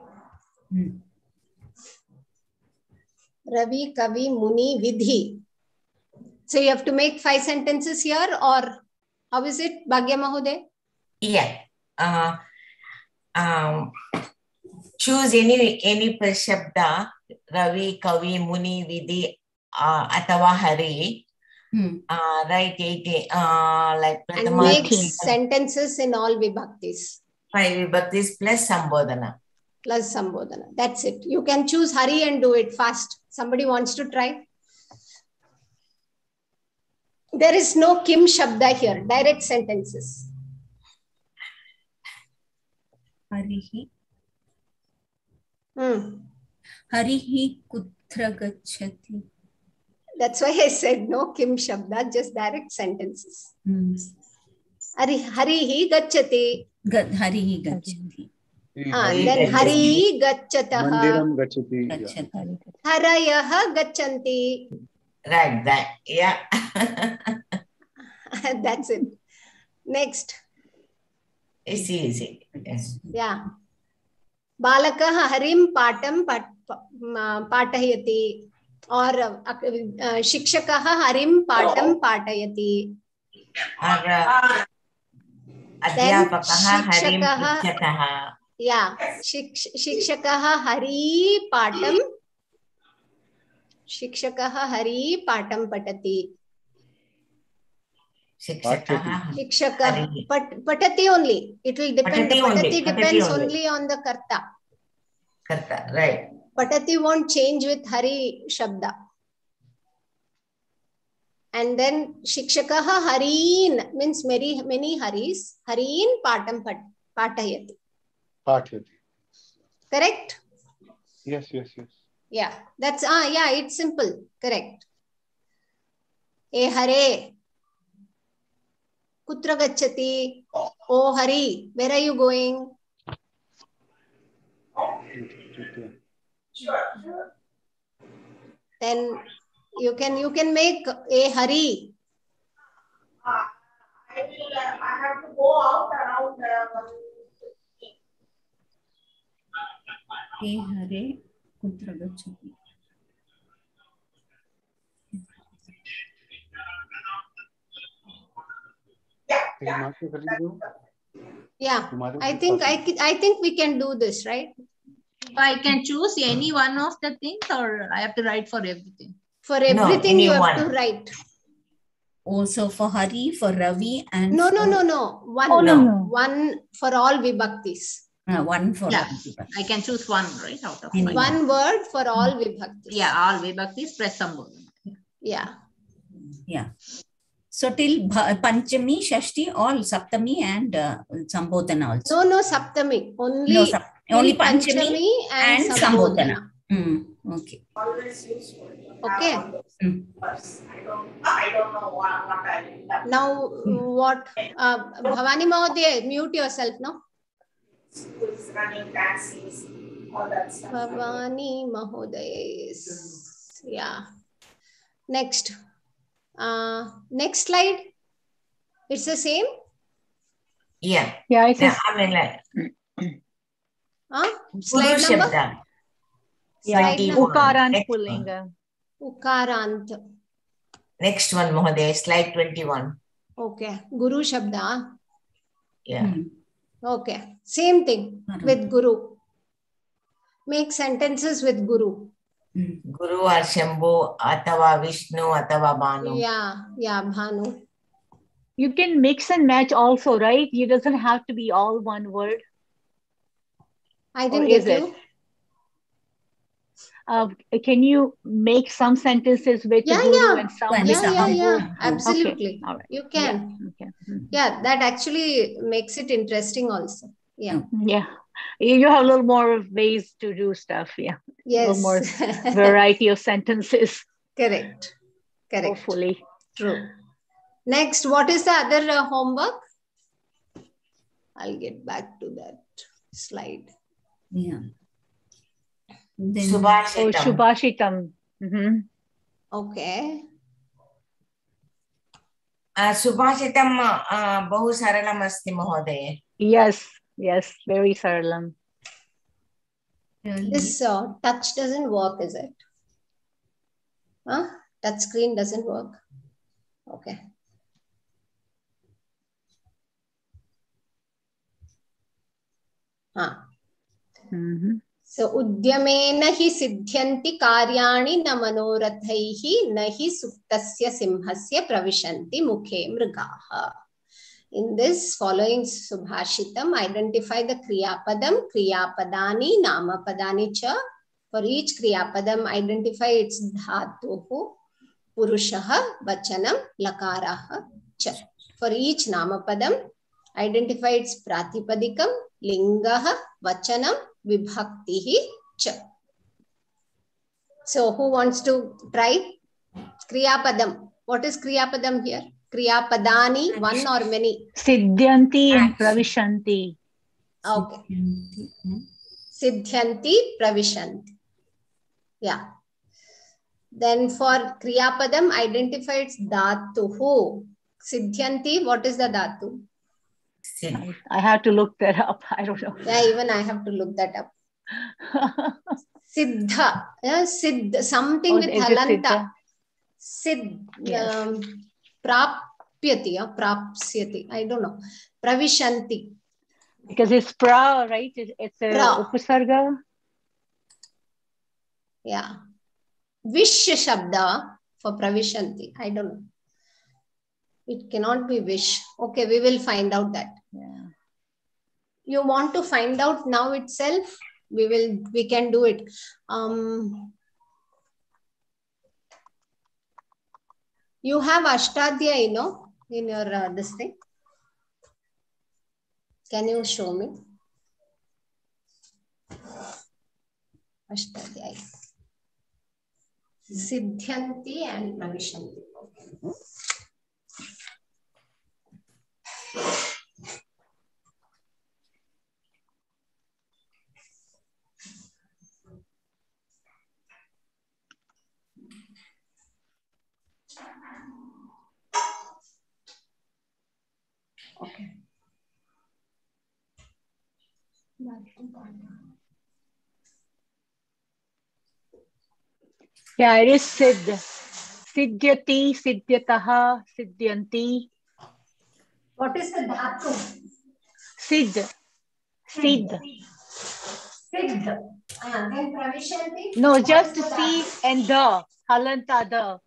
S3: Ravi, Kavi, Muni, Vidhi. So you have to make 5 sentences here, or how is it, Bhagya Mahoday?
S7: Yeah. Choose any prashabda, Ravi, Kavi, Muni, Vidhi, Atava, Hari. Right, 80. Like
S3: and make sentences in all vibhaktis.
S7: 5 vibhaktis plus Sambodhana.
S3: Plus Sambodhana. That's it. You can choose Hari and do it fast. Somebody wants to try? There is no Kim Shabda here. Direct sentences.
S6: Harihi. Harihi kutra gacchati.
S3: That's why I said no Kim Shabda, just direct sentences. Harihi gacchati.
S6: Harihi gacchati.
S3: Then Hari gacchataha.
S5: Mandiram gacchati.
S3: Harayaha gacchanti.
S7: Right, that. Yeah.
S3: That's it. Next.
S7: It's easy.
S3: Yeah. Balakaha harim patam patahayati. Or shikshakaha harim patam patayati.
S7: Or adhyapakaha harim picchataha.
S3: Yeah. Shikshakaha hari patam. Shikshakaha hari patam patati. Shikshaka patati only. It will depend. Patati depends only on the karta.
S7: Karta, right.
S3: Patati won't change with Hari Shabda. And then Shikshakaha Hareen means many Haris. Hareen Patam Patayati.
S5: Patayati.
S3: Correct?
S5: Yes.
S3: Yeah. That's yeah, it's simple. Correct. E Hare. Kutra gacchati. Oh Hari, where are you going? Then you can make a Hari.
S8: I have to go out around.
S6: E Hare kutra gacchati.
S3: Yeah, I think we can do this, right?
S9: I can choose any one of the things, or I have to write for everything?
S3: For everything you have to write.
S6: Also for Hari, for Ravi, and
S3: no. One for all vibhaktis.
S6: One for all.
S9: I can choose one, right? Out of
S3: one word for all vibhaktis.
S9: Yeah, all vibhaktis plus Sambodhana.
S3: Yeah.
S6: So till Panchami, Shashti, all Saptami and Sambodhana also.
S3: No, Saptami.
S6: Only Panchami and Sambodhana. Okay.
S3: Okay.
S8: I don't know what I mean.
S3: Now what? Bhavani Mahodaya, mute yourself, no?
S8: Schools, running taxis, all that stuff.
S3: Bhavani Mahodaya is, yeah. Next. Next slide. It's the same?
S7: Yeah.
S10: Yeah, it's
S7: I mean like
S3: slide number?
S10: Yeah, Ukarant Pullinga.
S3: Ukarant.
S7: Next one, Mahodaya, slide 21.
S3: Okay. Guru Shabda.
S7: Yeah.
S3: Okay. Same thing with Guru. Make sentences with Guru.
S7: Guru or Shambhu, Atava Vishnu, Atava Bhanu.
S3: Yeah, Bhanu.
S10: You can mix and match also, right? It doesn't have to be all one word.
S3: I didn't get you.
S10: Can you make some sentences with Guru and some with Shambhu?
S3: Yeah. Absolutely.
S10: Okay. All right.
S3: You can.
S10: Yeah.
S3: That actually makes it interesting also. Yeah.
S10: Yeah. You have a little more ways to do stuff. Yeah.
S3: Yes.
S10: A little more variety of sentences.
S3: Correct.
S10: Hopefully.
S3: True. Next, what is the other homework? I'll get back to that slide.
S6: Yeah. Then,
S10: Oh, Subhashitam.
S3: Okay.
S7: सुभाषितं बहु सरलम् अस्ति महोदय.
S10: Yes, yes, very saralam.
S3: This touch doesn't work, is it? Huh? Touch screen doesn't work. Okay. So udyamena hi siddhyanti karyani na manorathaihi na hi suktasya simhasya pravishanti mukhe mrigaha. In this following subhashitam, identify the kriyapadam, kriyapadani, namapadani cha. For each kriyapadam, identify its dhatuhu, purushaha, vachanam, lakaraha cha. For each namapadam, identify its pratipadikam, lingaha, vachanam, vibhaktihi cha. So who wants to try? Kriyapadam. What is kriyapadam here? Kriyapadani, one or many?
S10: Siddhyanti and pravishanti.
S3: Okay. Siddhyanti, pravishanti. Yeah. Then for kriyapadam, identify its dhatuhu. Siddhyanti, what is the dhatu?
S10: I have to look that up. I don't know.
S3: Yeah, even I have to look that up. Siddha. Yeah, siddha. Something with halanta. Siddh.
S10: Yes.
S3: Prapyati. Prapsyati. I don't know. Pravishanti.
S10: Because it's pra, right? It's a upasarga.
S3: Yeah. Vish shabda for pravishanti. I don't know. It cannot be wish. Okay, we will find out that.
S10: Yeah.
S3: You want to find out now itself? We can do it. You have Ashtadhyayi, no? In your this thing. Can you show me? Ashtadhyayi. Siddhyanti and pravishanti. Okay. Okay.
S10: Yeah, it is siddh. Siddhyati, siddhyataha, siddhyanti.
S3: What is the dhatu?
S10: Siddh. Siddh.
S3: Siddh. Then pravishanti?
S10: No, just si and the. Halanta the.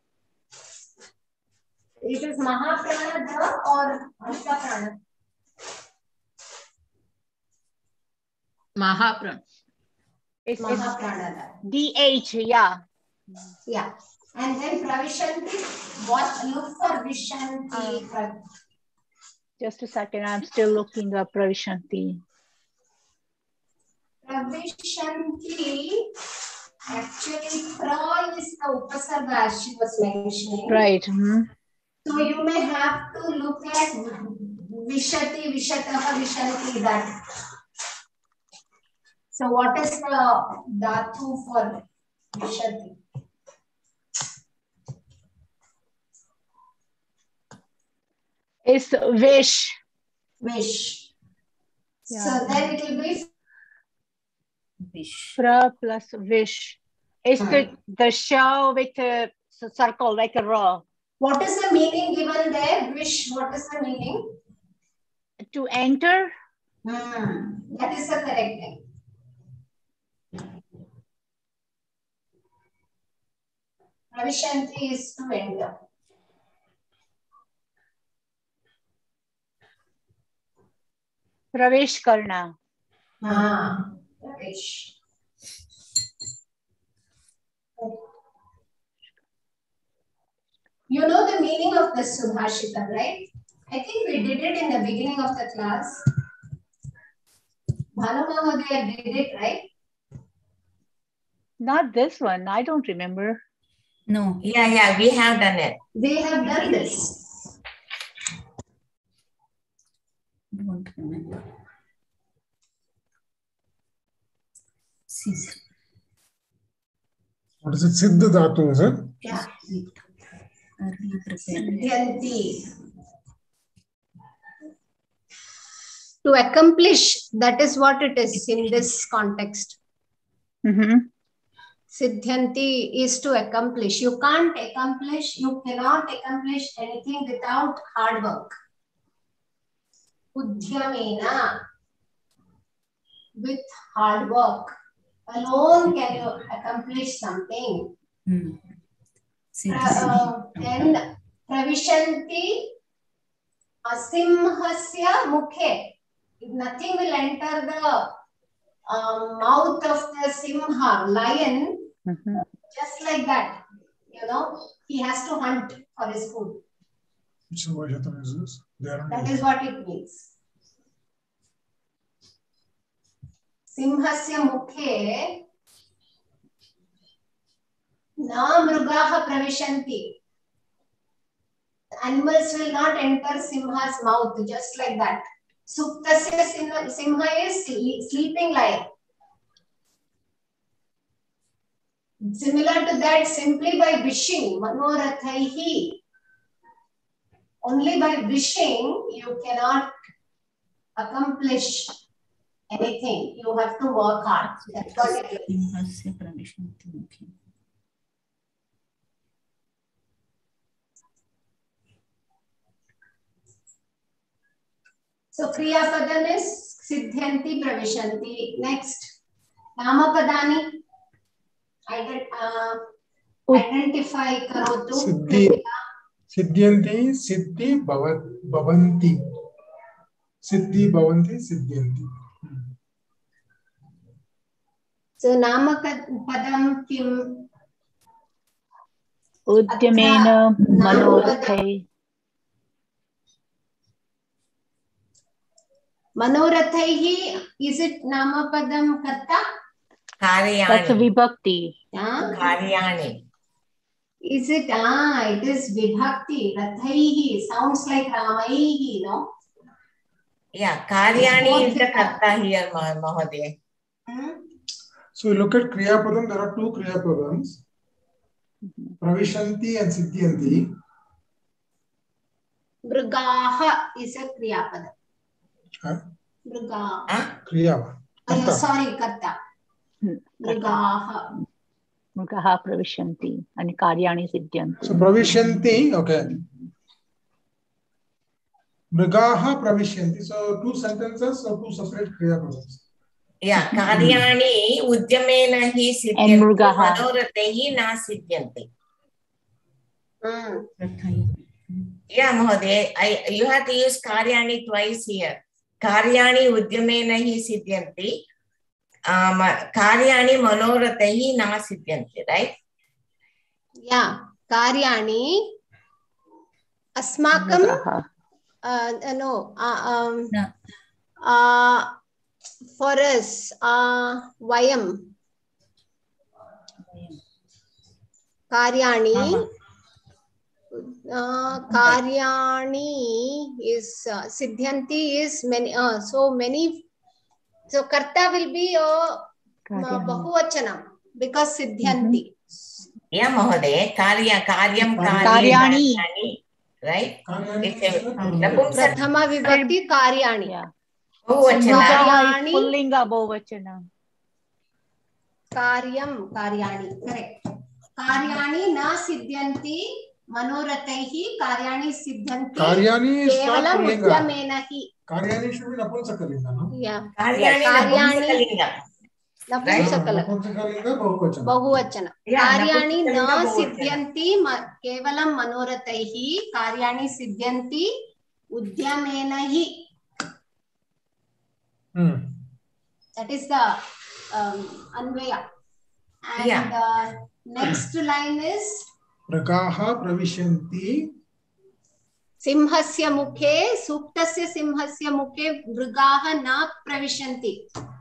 S3: It is Mahaprana the or Ashtaprana?
S9: Mahaprana.
S10: It's
S3: Mahaprana.
S10: DH, yeah.
S3: Yeah. And then pravishanti, what? Look for vishanti.
S10: Just a second, I'm still looking up pravishanti.
S3: Pravishanti, actually, pra is the upasarga as she was mentioning.
S10: Right.
S3: So you may have to look at vishati, vishataha, vishanti, that. So what is the dhatu for vishati?
S10: It's vish.
S3: Wish.
S10: Yeah.
S3: So then it will be
S6: Vish.
S10: Pra plus vish. It's the shell with a circle like a row.
S3: What is the meaning given there? Wish. What is the meaning?
S10: To enter.
S3: That is the correct thing. Pravishanti is to enter.
S10: Pravesh karna.
S3: Pravesh. You know the meaning of the Subhashita, right? I think we did it in the beginning of the class. Bhanu Mahodaya did it, right?
S10: Not this one. I don't remember.
S6: No.
S7: Yeah, we have done it.
S3: They have done this.
S6: Don't remember. Siddh.
S1: What is it? Siddh dhatu, is it?
S3: Yeah.
S6: Early prepared.
S3: Siddhyanti. To accomplish, that is what it is in this context. Siddhyanti is to accomplish. You can't accomplish, you cannot accomplish anything without hard work. Udhyamena, with hard work alone can you accomplish something. And pravishanti asimhasya mukhe. Nothing will enter the mouth of the simha, lion, just like that. You know, he has to hunt for his food.
S1: Which Vajatam is this?
S3: That is what it means. Simhasya mukhe na mrugaha pravishanti. Animals will not enter simha's mouth just like that. Suptasya simha is sleeping lion. Similar to that, simply by wishing, manorathaihi, only by wishing you cannot accomplish anything. You have to work hard. That's what it is. So Kriya Padam is Siddhyanti Pravishanti. Next, Namapadani. Identify karotu.
S1: Siddhyanti, Siddhi, Bhavanti. Siddhi, Bhavanti, Siddhyanti.
S3: So Namapadam kim?
S10: Udyamena Manorathai.
S3: Manorathaihi, is it Namapadam karta?
S7: Karyani.
S10: That's a vibhakti.
S7: Karyani.
S3: Is it? It is vibhakti. Rathaihi sounds like Ramaihi, no?
S7: Yeah, Karyani is the karta here, Mahodaya.
S1: So you look at Kriya Padam, there are two Kriya Padams. Pravishanti and Siddhyanti.
S3: Mrugaha is a Kriya Padam. Mrugaha.
S1: Kriya.
S3: Sorry, karta. Mrugaha.
S10: Mrugaha pravishanti and karyani siddhyanti.
S1: So pravishanti, okay. Mrugaha pravishanti. So two sentences or two separate Kriya Padams.
S7: Yeah, Karyani Udyamena hi siddhyanti. Manorathaihi na siddhyanti. Yeah, Mahodaya, you have to use Karyani twice here. Karyani Udyamena hi siddhyanti. Karyani Manorathaihi na siddhyanti, right?
S3: Yeah, Karyani Asmakam. For us, Vayam. Karyani. Karyani is Siddhyanti is many. So many. So karta will be Bahuvachanam because Siddhyanti.
S7: Yeah, Mahodaya. Karyam
S10: Karyani.
S7: Right?
S3: Prathama vibhakti Karyani.
S7: Bahuvachana.
S10: Pullinga Bahuvachana.
S3: Karyani. Correct. Karyani na siddhyanti manorathaihi karyani siddhyanti.
S1: Karyani is not Pullinga.
S3: Udyamenahi.
S1: Karyani should be Napumsakalinga, no?
S3: Yeah.
S7: Karyani
S3: Napumsakalinga Bahuvachana. Karyani na siddhyanti kevalam manorathaihi karyani siddhyanti udyamenahi. That is the Anvaya. And next line is
S1: Mrugaha pravishanti.
S3: Simhasya mukhe, Suptasya simhasya mukhe, Mrugaha na pravishanti.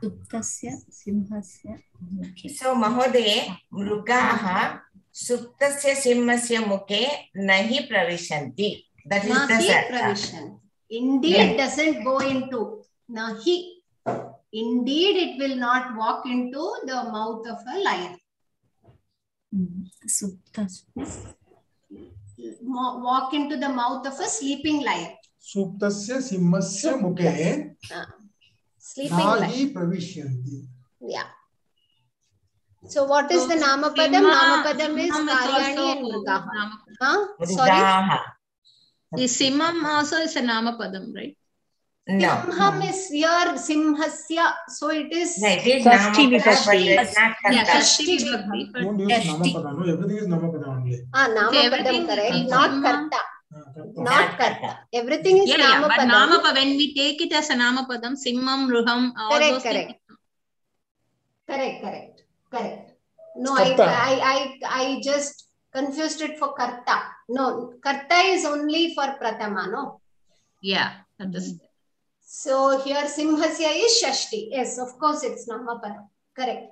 S6: Suptasya simhasya mukhe.
S7: So, Mahodaya, Mrugaha, Suptasya simhasya mukhe nahi pravishanti. That is the
S3: pravishanti. Indeed doesn't go into nahi. Indeed, it will not walk into the mouth of a lion. Walk into the mouth of a sleeping lion.
S1: Suptasya simhasya mukhe
S3: Sleeping
S1: nahi
S3: lion.
S1: pravishyanti.
S3: Yeah. So what is the namapadam? Namapadam is karyani and mrugaha. Huh? Sorry.
S9: The simam also is a namapadam, right?
S7: No.
S3: Simham is here, simhasya. So it is.
S7: No, it is
S10: Shashti
S7: namapada, but
S10: vibhakti.
S7: it's not
S9: Yeah,
S7: karta.
S9: Shashti vibhakti.
S1: Don't use namapada. No, everything is namapada only.
S3: Namapadam,
S9: everything
S3: correct.
S9: is
S3: Not
S9: simha.
S3: karta. Not karta. Everything is
S9: Yeah, but
S3: namapadam.
S9: when we take it as a namapadam, simam, ruham, all
S3: Correct,
S9: those
S3: correct.
S9: things.
S3: Correct. No,
S1: Karta.
S3: I just confused it for karta. No, karta is only for pratama, no?
S9: Yeah, that is.
S3: So here simhasya is shashti. Yes, of course it's namapadam. Correct.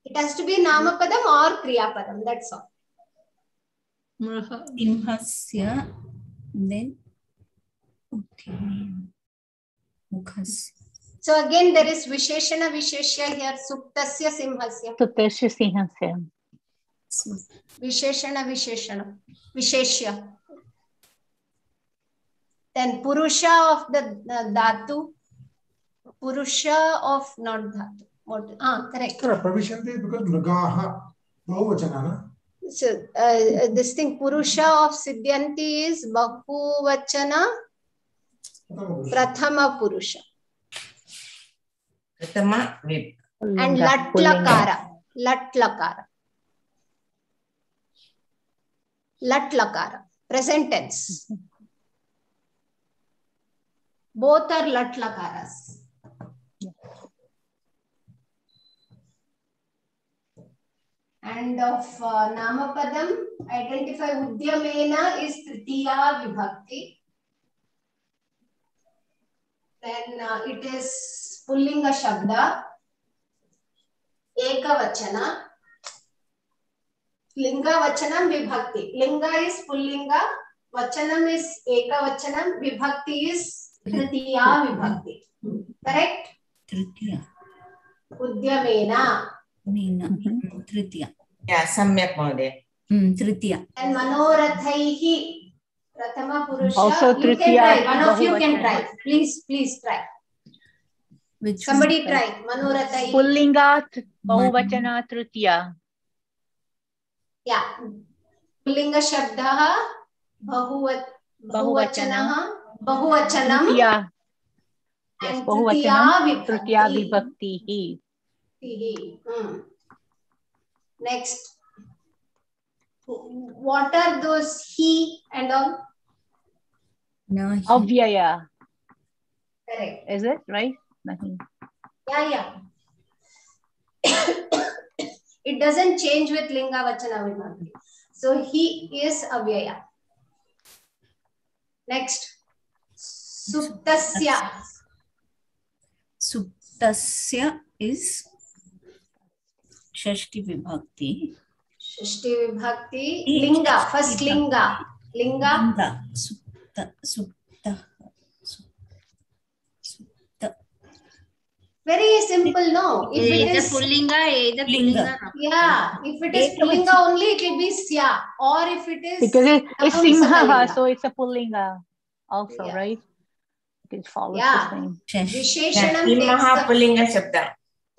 S3: It has to be namapadam or kriyapadam. That's all.
S6: Simhasya, then mukhasya.
S3: So again there is visheshana visheshya here. Suptasya simhasya.
S10: Suptasya simhasya.
S3: Visheshana visheshya. Then purusha of the dhatu. Purusha of not dhatu. What? Correct.
S1: Correct. Pravishyanti because mrugaha. Bahuvachana, na?
S3: So this thing purusha of siddhyanti is bahuvachana prathama purusha.
S7: Pratama vib.
S3: And latlakara. Latlakara. Present tense. Both are latlakaras. And of namapadam, identify udyamena is tritiya vibhakti. Then it is pullinga shabda, ekavachana, linga vachanam vibhakti. Linga is pullinga, vachanam is ekavachanam, vibhakti is tritiya vibhakti. Correct?
S6: Tritiya.
S3: Udyamena.
S6: Tritiya.
S7: Yeah, samyak mode.
S6: Tritiya.
S3: And manorathaihi. Prathama purusha.
S10: Also
S3: you can
S10: tritiya
S3: try. One of you can
S10: bahuvachana.
S3: try. Please try.
S6: Which
S3: Somebody
S6: one?
S3: try. Manorathaihi.
S10: Pullinga bahuvachana tritiya.
S3: Yeah. Pullinga shabdaha bahuvachanaha bahuvachanam.
S10: Tritiya. Yes,
S3: And
S10: bahuvachanam tritiya
S3: vibhakti.
S10: vibhakti.
S3: Next. What are those he and all?
S6: Nahi.
S10: Avyaya.
S3: Correct.
S10: Is it right? Nahi.
S3: Yeah. It doesn't change with linga vachana vibhakti. So he is avyaya. Next. Suptasya.
S6: Suptasya is Shashti vibhakti.
S3: Shashti vibhakti. Linga. First linga. Linga.
S6: Supta.
S3: Very simple, no? If it is
S9: Pullinga,
S3: yeah, if it is pullinga only, it will be sya. Or if it is
S10: Because it's simha,
S3: Napumsakalinga.
S10: so it's a pullinga also,
S3: Yeah.
S10: right? It follows
S3: Yeah.
S10: the same.
S3: Visheshanam
S7: Simha
S3: takes
S7: pullinga shabda.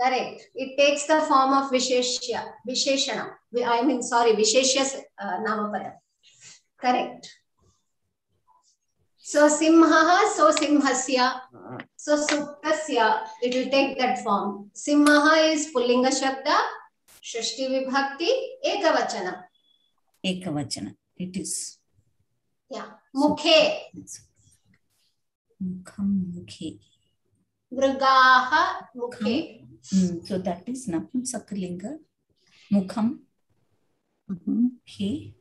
S3: correct. It takes the form of visheshya. Visheshanam. Visheshya namapadam. Correct. So simha, so simhasya, so suptasya, it will take that form. Simha is pullinga shabda, shashti vibhakti, ekavachanam.
S6: Ekavachana. It is.
S3: Yeah. Mukhe,
S6: Mukham mukhe.
S3: mrugaha, mukhe.
S6: So that is Napumsakalinga. Mukham. Mukhe.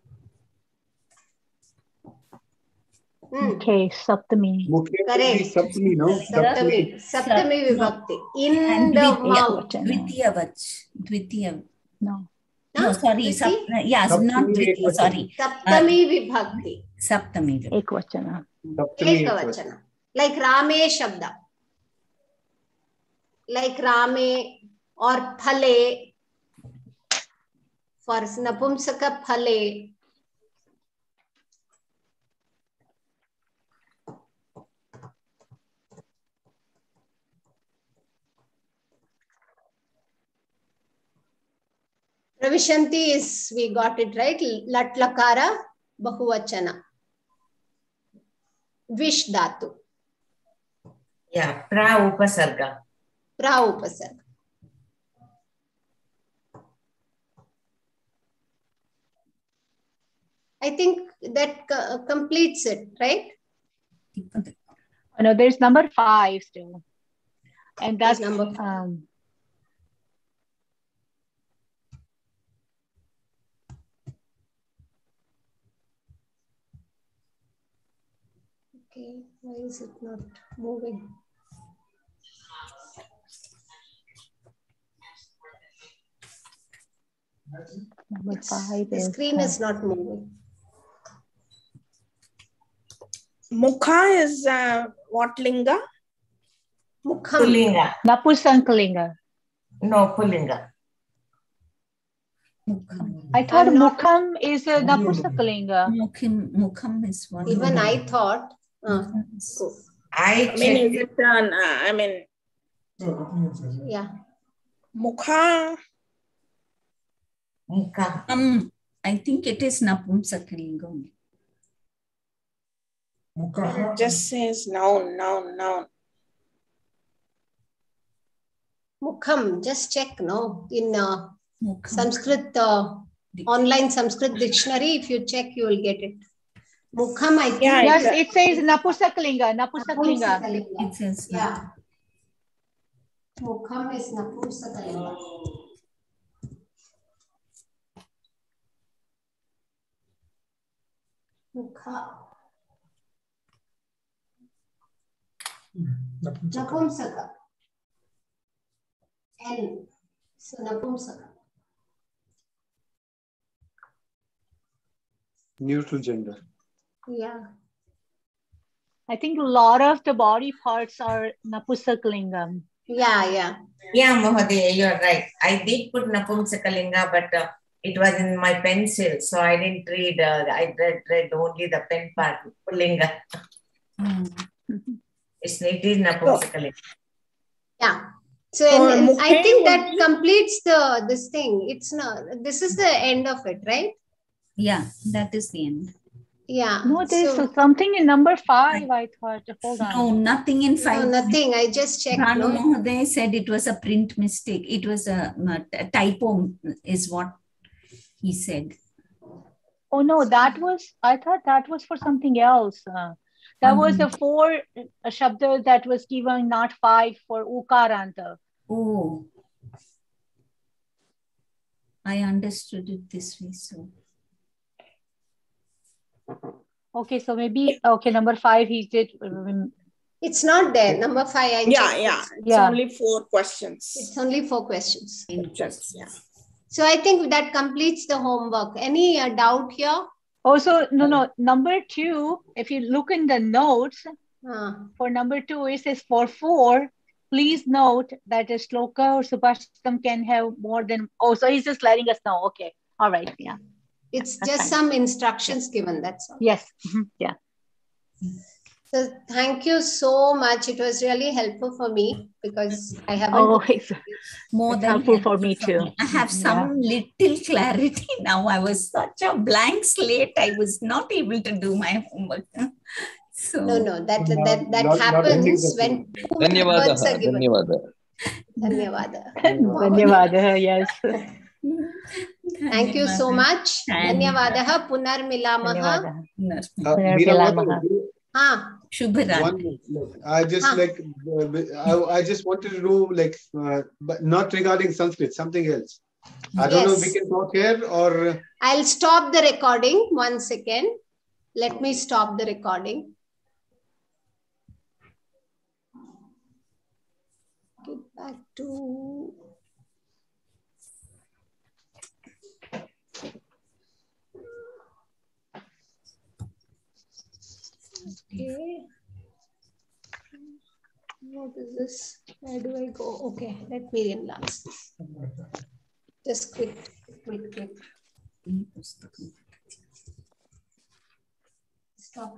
S10: Okay, saptami.
S3: Correct.
S5: Saptami, no?
S3: Saptami vibhakti. In
S6: And
S3: the mouth.
S6: Dvitiya vach. Dvitiya.
S10: No.
S6: No, sorry. Not Driti, sorry.
S3: Saptami Vibhakti.
S6: Saptami Vibhakti.
S10: Ekvachana.
S3: Ekavachana. Like Rame Shabda. Like Rame or Phale. For Napumsaka Phale. Pravishanti is, we got it right. Lat Lakara Bahuvachana. Vish Dhatu.
S7: Yeah, pra upasarga.
S3: Pra upasarga. I think that completes it, right?
S10: Oh, no, there's number 5 still. And that's
S3: number 5. Okay, why is it not moving?
S10: Number 5
S3: the screen is not moving.
S11: Mukha is what linga?
S3: Mukham.
S7: Pullinga.
S10: Napusankalinga.
S7: No, Pullinga.
S10: I thought Mukham is a Napusankalinga.
S6: Mukham is one.
S3: Even I thought.
S7: I
S11: mean, is it
S3: yeah.
S11: Mukha.
S7: Mukha.
S6: I think it is Napumsakalinga.
S11: It just says noun.
S3: Mukham, just check, no? In Sanskrit, online Sanskrit dictionary, if you check, you will get it. Mukham, I think.
S10: Yes, it says Napusakalinga. Napusakalinga.
S6: It says,
S3: yeah. Mukham is Napusakalinga. Mukha. Napumsaka. N. So Napumsaka.
S5: Neutral gender.
S3: Yeah.
S10: I think a lot of the body parts are Napusakalingam.
S3: Yeah.
S7: Yeah, Mahodaya, you're right. I did put Napumsakalinga, but it was in my pencil, so I didn't read. I read only the pen part, Pullinga. It is Napumsakalinga.
S3: Yeah. So I think that completes this thing. It's not. This is the end of it, right?
S6: Yeah, that is the end.
S3: Yeah.
S10: No, there's something in number 5, I thought. Hold on.
S6: No, nothing in 5.
S3: No, nothing. I just checked.
S6: Ranu Mahoday said it was a print mistake. It was a typo, is what he said.
S10: Oh, no, I thought that was for something else. That was a 4 shabda that was given, not 5 for Ukaranta.
S6: Oh. I understood it this way, so.
S10: Okay, so maybe, number 5 he did.
S3: It's not there. Number 5,
S11: It's only 4 questions.
S3: It's only 4 questions.
S11: Yeah.
S3: So I think that completes the homework. Any doubt here?
S10: Also, no, number 2, if you look in the notes, for number 2, it says for 4, please note that a shloka or subhashtam can have more than, so he's just letting us know. Okay, all right, yeah.
S3: It's just some instructions given, that's all.
S10: Yes, yeah.
S3: So thank you so much. It was really helpful for me because I haven't.
S10: Oh, it's
S6: more than
S10: helpful for me too.
S6: I have some little clarity now. I was such a blank slate. I was not able to do my homework. So
S3: no, that happens when 2 words are given.
S10: Dhanyavada, yes.
S3: Thank you so much. Dhanyavadaha. Punarmilamaha.
S5: I just wanted to do but not regarding Sanskrit, something else. I don't know if we can talk here or.
S3: I'll stop the recording 1 second. Let me stop the recording. Get back to. Okay. What is this? Where do I go? Okay, let me enlarge this. Just quick. Stop.